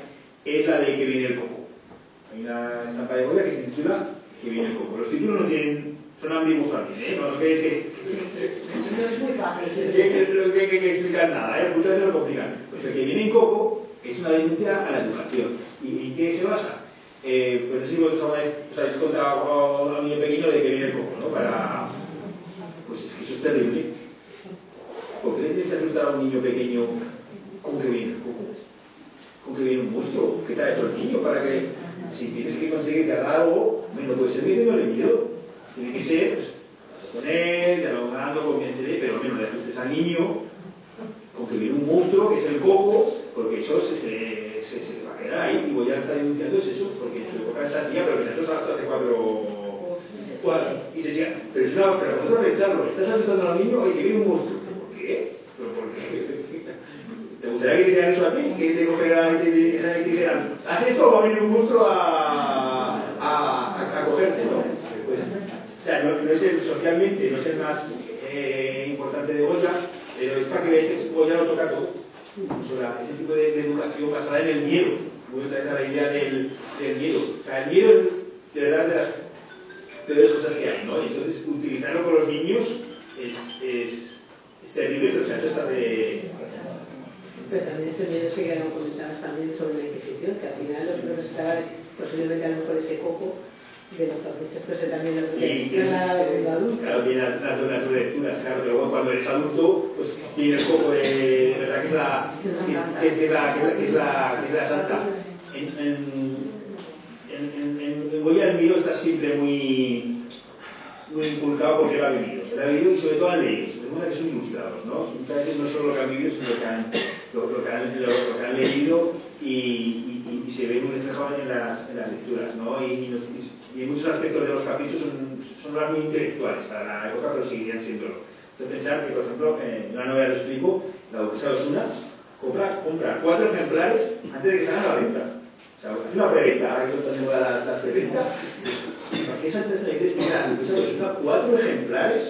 es la de Que viene el coco. Hay una estampa de Goya que se titula Que viene el coco. Los títulos no tienen, son ambiguos también, ¿eh? No es que no es muy fácil. que hay que explicar nada, ¿eh? Muchas veces lo complican. Pues el Que viene en coco es una denuncia a la educación. ¿Y en qué se basa? Pues no sé si vosotros os habéis contado a un niño pequeño de Que viene el coco, ¿no? Pues es que eso es terrible. ¿Por qué le tienes que asustar a un niño pequeño con Que viene el coco? Con Que viene un monstruo. ¿Qué te ha hecho el niño para que, si tienes que conseguir que haga algo, no puede ser que no le miedo? Tiene que ser, pues, con él, dialogando, conviéncele, pero menos le asustes al niño con que viene un monstruo que es el coco, porque eso se va a quedar ahí. Y voy a estar denunciando es eso, porque en su época se hacía, pero que nosotros hace 4 y se decía, pero vosotros pensarlo, estás asustando al niño y que viene un monstruo. ¿Por qué? ¿Pero por qué? ¿Te gustaría que te dijeran eso a ti? Que te cogieran y te dijeran, haz esto o va a venir un monstruo a cogerte, ¿no? Pues, o sea, no es socialmente, no es el más importante de Goya, pero es para que veáis que Goya lo toca todo. Ese tipo de educación basada en el miedo. Voy a traer a la idea del miedo. O sea, el miedo es de verdad de las peores cosas que hay, ¿no? Y entonces utilizarlo con los niños es terrible, pero o sea, esto está de... Pero también ese miedo que ya lo comentabas también sobre la Inquisición, que al final los profes estaban posiblemente a lo mejor ese coco de los caprichos, pues también lo que adulto. Claro, tiene las lecturas, claro, pero bueno, cuando eres adulto, pues tiene el coco de verdad que es la santa. En Goya el miedo está siempre muy inculcado porque lo ha vivido. Lo ha vivido y sobre todo han leído, sobre todo que son ilustrados, ¿no? Muchas veces no solo lo que han vivido, sino lo que han leído y se ve muy reflejado en las lecturas, ¿no? Y muchos aspectos de los caprichos son muy intelectuales para la época, pero seguirían siéndolo. Entonces pensar que, por ejemplo, en una novela lo explico, la duquesa de Osuna compra 4 ejemplares antes de que salgan a la venta. O sea, hace una preventa, ahora que no está de moda la preventa. ¿Para qué saltas la idea que la duquesa de Osuna 4 ejemplares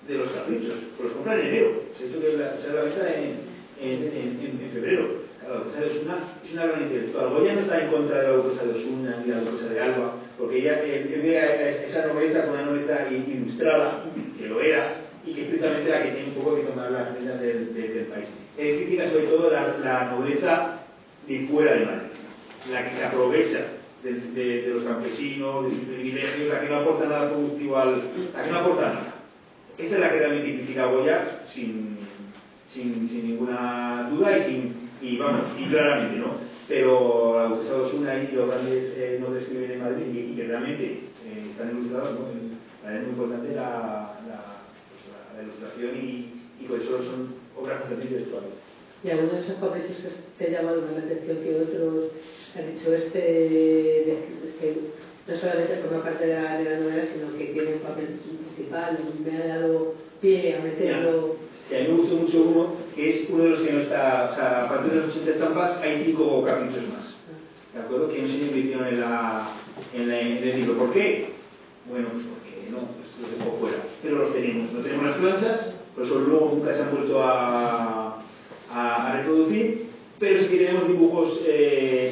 de los caprichos? Pues los compra en enero. Se hizo que sale a la venta en febrero. Claro, la duquesa de Osuna es una gran intelectual. Goya no está en contra de la duquesa de Osuna ni de la duquesa de Alba, porque ella ve esa noveleta con una noveleta ilustrada, que lo era, y que es precisamente la que tiene un poco que tomar las riendas del país. Critica sobre todo la nobleza de fuera de Madrid, la que se aprovecha de los campesinos, de sus privilegios, la que no aporta nada productivo la que no aporta nada. Esa es la que realmente critica a Goya sin ninguna duda y claramente, ¿no? Pero la duquesa de Osuna y los grandes nobles que viven en Madrid y que realmente están ilustrados, ¿no? Es muy importante la ilustración y por eso son obras bastante intelectuales. Y algunos de esos caprichos que te llaman más la atención que otros, han dicho que no solamente forma parte de la novela, sino que tiene un papel principal, me ha dado pie a meterlo. Sí, a mí me gustó mucho uno, que es uno de los que no está, o sea, a partir de las 80 estampas hay 5 caprichos más. ¿De acuerdo? Que no se invirtieron en el libro. ¿Por qué? Bueno, pues porque no, pues los dejo fuera. Pero los tenemos. No tenemos las planchas, por eso luego nunca se han vuelto a reproducir, pero sí que tenemos dibujos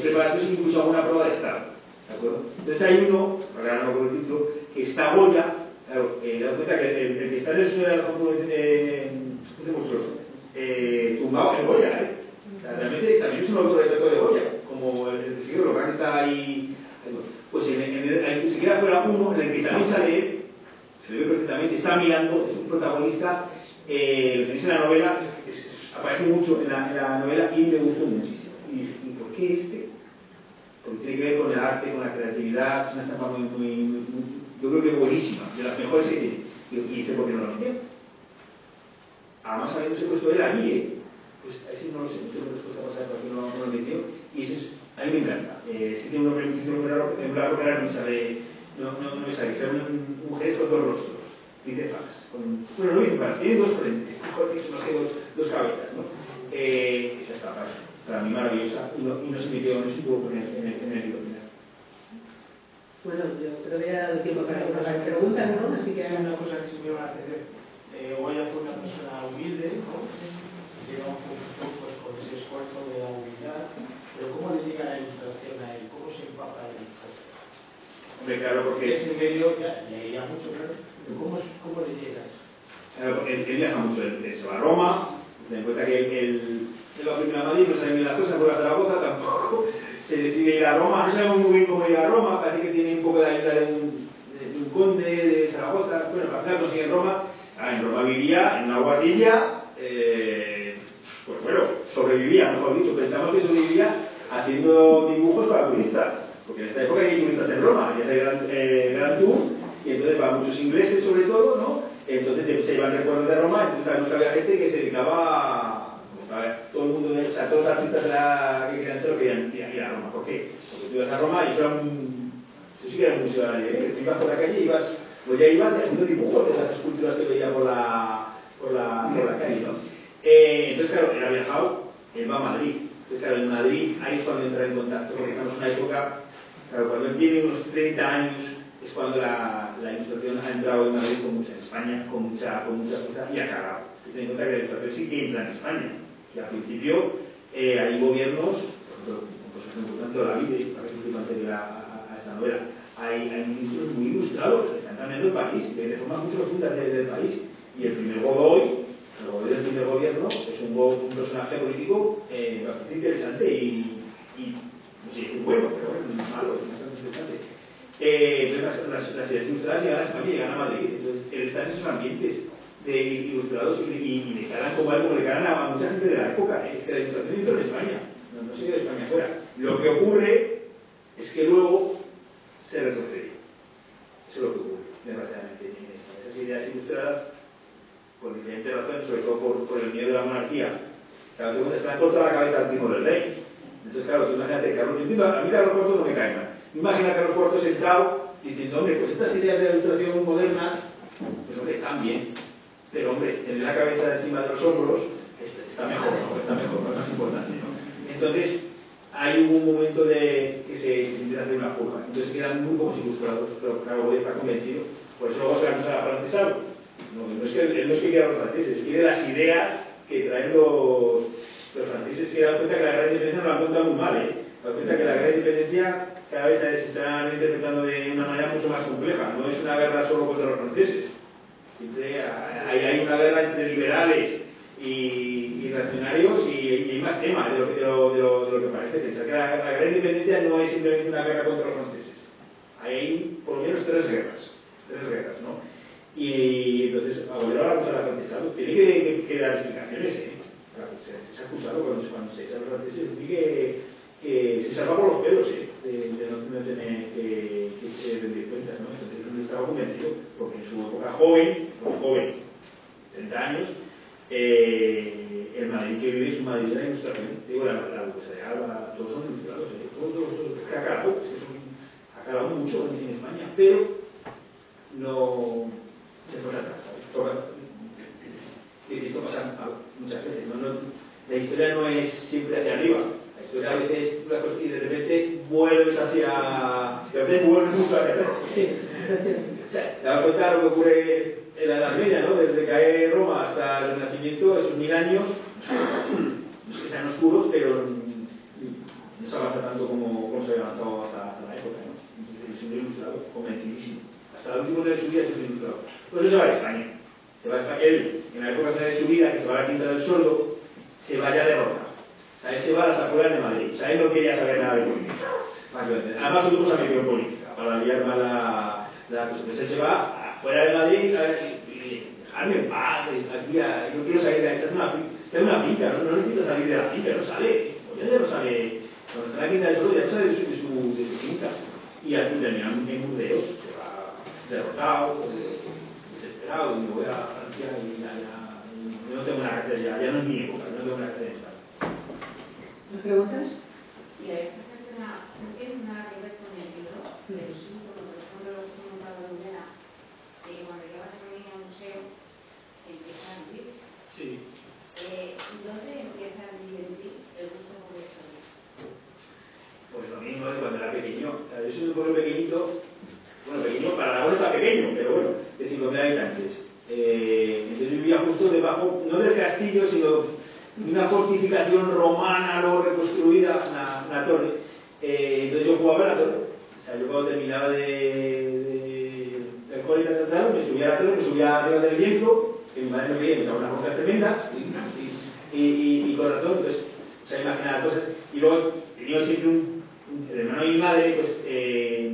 preparados e incluso alguna prueba de estado. ¿De acuerdo? Entonces hay uno, ahora no con el título, que está Goya, claro, da cuenta que el que está en el suelo de la tumbado en Goya, O sea, realmente también es un autorretrato de Goya, como el que sigue, lo que está ahí. Pues si queda fuera uno en el que también sale él, se le ve perfectamente, está mirando, es un protagonista, lo tenéis en la novela, aparece mucho en la novela y me gustó muchísimo. ¿Y por qué este? Porque tiene que ver con el arte, con la creatividad, es una estampa muy yo creo que buenísima, de las mejores que tiene. Y dice, ¿por qué no lo metió? Además, habiéndose puesto él allí, pues ese no lo sé, no tengo respuesta a pasar por qué no lo metió. Y ese a mí me encanta. Si tiene un título muy largo, que ahora no me sale, no me sale. Son mujeres con 2 rostros, bicefas. Bueno, no bicefas, tienen 2 frentes, mejor dicho, más que 2 cabezas, ¿no? muy maravillosa y no se metió, no se pudo poner en el libro. Bueno, yo creo que ya ha dado tiempo para que nos preguntan, ¿no? Así que hay una cosa que se me va a hacer. Goya fue una persona humilde, ¿no? Lleva un poquito pues, con ese esfuerzo de la humildad, pero ¿cómo le llega la ilustración a él? ¿Cómo se empapa de la ilustración? Hombre, claro, porque ese medio ya leía mucho, claro, pero ¿cómo le llega eso? Claro, él viaja mucho, él se va a Roma, se da cuenta que él va primero a Madrid, no sabe bien las cosas, vuelve a Zaragoza, tampoco se decide ir a Roma, no sabe muy bien cómo ir a Roma, parece que tiene un poco de ayuda de un conde de Zaragoza, bueno, al final consigue en Roma. En Roma vivía en una guardilla, pues bueno, sobrevivía, mejor dicho, pensamos que sobrevivía haciendo dibujos para turistas, porque en esta época hay turistas en Roma, y es Gran Tour, y entonces van muchos ingleses sobre todo, ¿no? Entonces se llevan recuerdos de Roma, entonces sabemos que había gente que se dedicaba a ver, todo el mundo, o sea, todos los artistas que querían ser lo querían ir a Roma. ¿Por qué? Porque tú ibas a Roma y eso sí que era un museo de la nieve, ibas por la calle y ibas. Pues ya iban haciendo dibujos de las esculturas que veía por la calle, ¿no? Entonces, claro, él ha viajado, él va a Madrid. Entonces, claro, en Madrid ahí es cuando entra en contacto, porque estamos en una época, claro, cuando él tiene unos 30 años, es cuando la ilustración ha entrado en Madrid en España, con muchas cosas, y ha acabado. Y ten en cuenta que la ilustración sí que entra en España. Y al principio hay gobiernos, por ejemplo, tanto la vida, para que es anterior a esta novela, hay ministros muy ilustrados que están cambiando el país, de reformas muy profundas del país. Y el primer Godoy, el Godoy del primer gobierno, es un personaje político bastante interesante y no sé si es bueno, pero bueno, no es malo, es bastante interesante. Entonces las ideas ilustradas llegan a España y llegan a Madrid. Entonces él está en esos ambientes de ilustrados y le calan como algo, le calan a mucha gente de la época. Es que la ilustración entró en España, no se quedó España fuera. Lo que ocurre es que luego se retrocedió. Eso es lo que ocurre, desgraciadamente, en esas ideas ilustradas, por diferentes razones, sobre todo por el miedo de la monarquía. Claro, se le han cortado la cabeza al primo del rey. Entonces, claro, tú imagínate, Carlos, a mí Carlos IV no me cae mal. Imagina a Carlos IV sentado diciendo, hombre, pues estas ideas de la ilustración modernas, pues hombre, están bien. Pero hombre, tener la cabeza encima de los hombros está mejor, ¿no? Está mejor, no es más importante, ¿no? Entonces, hay un momento que se intenta hacer una curva. Entonces quedan muy pocos ilustrados, pero claro, Godoy está convencido. Por eso luego se la cosa francesado. No es que él no es que quiera a los franceses, quiere las ideas que traen los franceses. Se dan cuenta que la gran independencia no la han contado muy mal, ¿eh? Se dan cuenta que la gran independencia cada vez se está interpretando de una manera mucho más compleja. No es una guerra solo contra los franceses. Siempre hay una guerra entre liberales y reaccionarios y hay más temas de lo que parece. Pensar que la gran independencia no es simplemente una guerra contra los franceses. Hay por lo menos tres guerras, ¿no? Y entonces, a volver a la cosa de la francesa, tiene que dar explicaciones, ¿eh? Claro, se ha acusado cuando se echa a los franceses, que se salva por los pelos, de no tener que rendir cuentas, ¿no? Entonces él estaba convencido, porque en su época joven, 30 años, el Madrid que vive es un Madrid de la ilustración. Digo, la Duquesa de Alba, todos son ilustrados, todos, es que ha calado mucho en España, pero no se pone atrás, ¿sabes? Y esto pasa muchas veces, la historia no es siempre hacia arriba. La historia a veces y de repente vuelves mucho hacia atrás. Sí. O sea, te das cuenta de lo que ocurre en la Edad Media, ¿no? Desde que cae Roma hasta el Renacimiento, esos 1000 años, no es que sean oscuros, pero no se avanza tanto como se ha avanzado hasta la época, ¿no? Entonces, es un ilustrado, convencidísimo. Hasta el último día de su vida es un ilustrado. Pues eso se va a España. Se va a España. Él, en la época de su vida, que se va a la Quinta del Sordo, se vaya derrotado. O sea, él se va a las afueras de Madrid. O sea, él no quería saber nada de política. Además, su hijo se metió en política, para liar mal la cosa. Entonces, él se va afuera de Madrid y dejarme en paz. Aquí, no quiero salir de ahí. Es una finca, no necesita salir de la finca, no sale. Pues ya no sale. Cuando está en la Quinta del Sordo, ya no sale de su finca. Y al terminar en Burdeos, se va derrotado, desesperado, y me voy a Francia y yo no tengo una cartera, ya no es mi época, no tengo una cartera en España. ¿Más preguntas? Y esta cartera no tiene nada que ver con el libro, pero sí, como por ejemplo lo que comentaba Lorena, que cuando llevas a un niño al museo, empieza a vivir. Sí. ¿Dónde empieza a vivir en ti el gusto por esto? pequeño. O sea, yo soy un pueblo pequeñito, bueno, pequeño para la está pequeño, pero bueno, de 5.000 habitantes. Entonces yo vivía justo debajo, no del castillo, sino de una fortificación romana, luego reconstruida, una torre. Entonces yo jugaba a la torre. O sea, yo cuando terminaba del colegio me subía a la torre, me subía arriba del lienzo, que mi madre me veía, me echaba unas cosas tremendas, y con razón, pues, o sea, imaginaba cosas. Y luego tenía siempre el hermano de mi madre, pues, es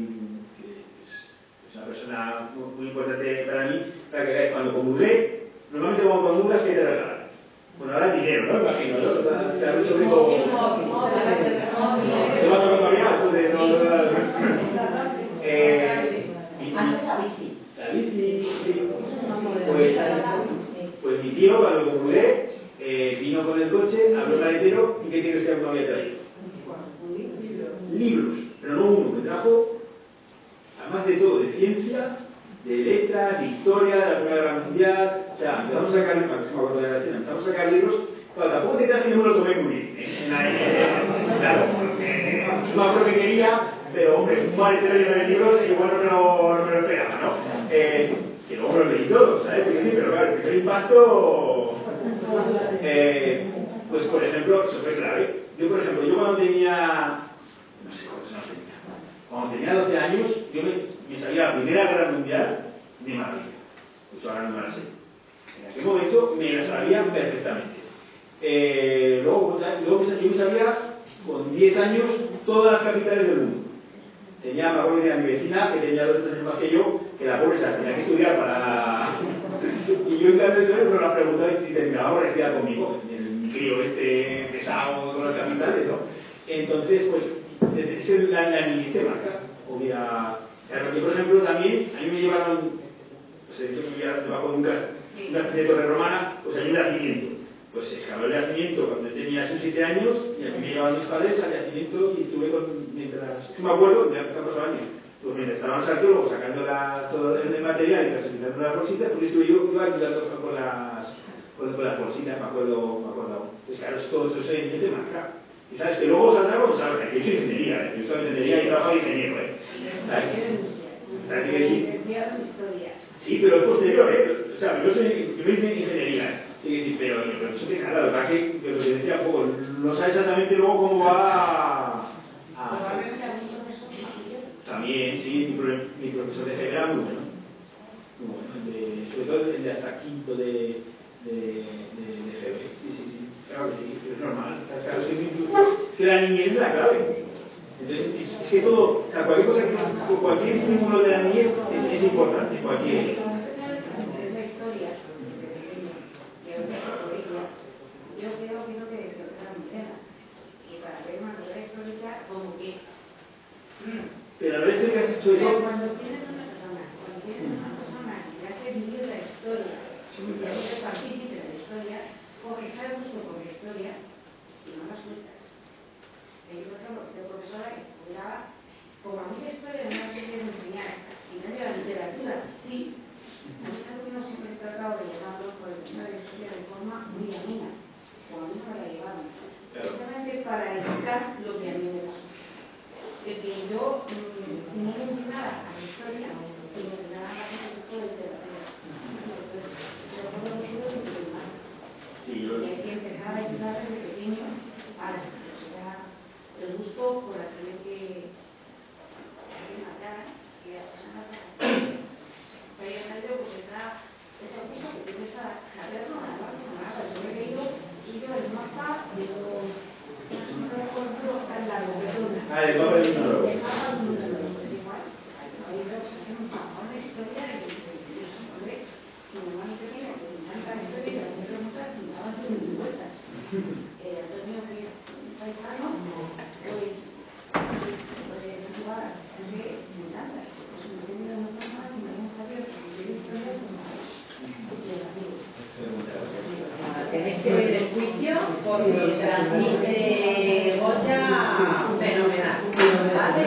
una persona muy importante para mí, para que veáis, cuando comulgué, normalmente cuando comulgas, ¿qué te regalan? Bueno, ahora dinero, ¿no? Imagino, ¿no? Te hablo sobre como... Te vas a acompañar, entonces la bici, sí. Pues mi tío, cuando lo comulgué, vino con el coche, abrió el maletero, ¿y qué tienes que no había traído? Libros, pero no uno, me trajo, además de todo, de ciencia, de letras, de historia, de la Primera Guerra Mundial. O sea, empezamos a sacar libros, claro, tampoco te traje ninguno, lo tomé muy bien. Claro, no me acuerdo que quería, pero hombre, un maletero lleno de libros, igual no me lo esperaba, ¿no? Que luego me lo leí todo, ¿sabes? Porque sí, pero claro, el primer impacto, pues por ejemplo, eso fue clave. Yo, por ejemplo, cuando tenía, no sé cuántos años tenía, cuando tenía 12 años, yo me sabía la Primera Guerra Mundial de maravilla. Pues ahora no me la sé. En aquel momento me la sabía perfectamente. Luego yo me sabía con 10 años todas las capitales del mundo. Me acuerdo que era mi vecina, que tenía 2 años más que yo, que la pobre tenía que estudiar para... Y yo en cambio no la preguntaba y terminaba por estudiar conmigo, el crío pesado con las capitales, ¿no? Entonces, pues, es la niñez te marca. Yo, por ejemplo, también, a mí me llevaron, pues yo vivía debajo de una especie de torre romana, pues hay un yacimiento. Pues se excavó el yacimiento cuando tenía 7 años, y a mí me llevaban mis padres al yacimiento y estuve mientras, si me acuerdo, ya han pasado años, pues mientras estaban los arqueólogos sacando todo el material y clasificando las bolsitas, pues estuve yo ayudando con las bolsitas, me acuerdo. Pues claro, todo eso se te marca. Y sabes que luego saldrá cuando salga, que yo soy ingeniería, yo estoy en ingeniería y trabajo de ingeniero, Sí, pero es posterior, o sea, yo hice ingeniería, pero eso te jala, la verdad que lo que decía un poco, no sabe exactamente luego cómo va a... También, sí, mi profesor de GEA era muy bueno, sobre todo el de hasta quinto de GB, sí, claro que sí, es normal, claro, es que la niñez es la clave. Entonces, es que todo, o sea, cualquier estímulo de la niñez es importante, cualquier. Yo creo que lo que era moderna. Y para ver una novela histórica, como que. Pero la novela histórica es sobre todo. Cuando tienes una persona que hace vivir la historia, que hace partícipe de la historia, o que sabe mucho por la historia, y no la sueltas. Yo, por ejemplo, soy profesora que estudiaba, como a mí la historia no me quiere enseñar, y no la literatura, sí. A mis alumnos siempre he tratado de llevarlos por el tema de la historia de forma muy amena, como a mí no me la llevaban, precisamente para evitar lo que a mí me pasó. De que yo no me inclinara a la historia y me inclinara a la literatura. Yo puedo decir lo que me mata. Y hay que empezar a ayudar desde pequeño a que se sea el gusto por aquello que matara, que a personas pero yo salió pues ese gusto que tienes para saberlo, nada. Yo he leído el mapa de los... No recuerdo tan largo, perdona. El mapa del mundo. El mapa del mundo, pues igual. Ahí veo que es un mapa, una historia de los hombres que normalmente mira, que me encanta la historia y las preguntas y me daban mil vueltas. Antonio, que es un paisano, pues jugar, me encanta. Pues me entiende de una forma que me han sabido que tenéis que ver el juicio porque transmite Goya fenomenal. ¿Vale?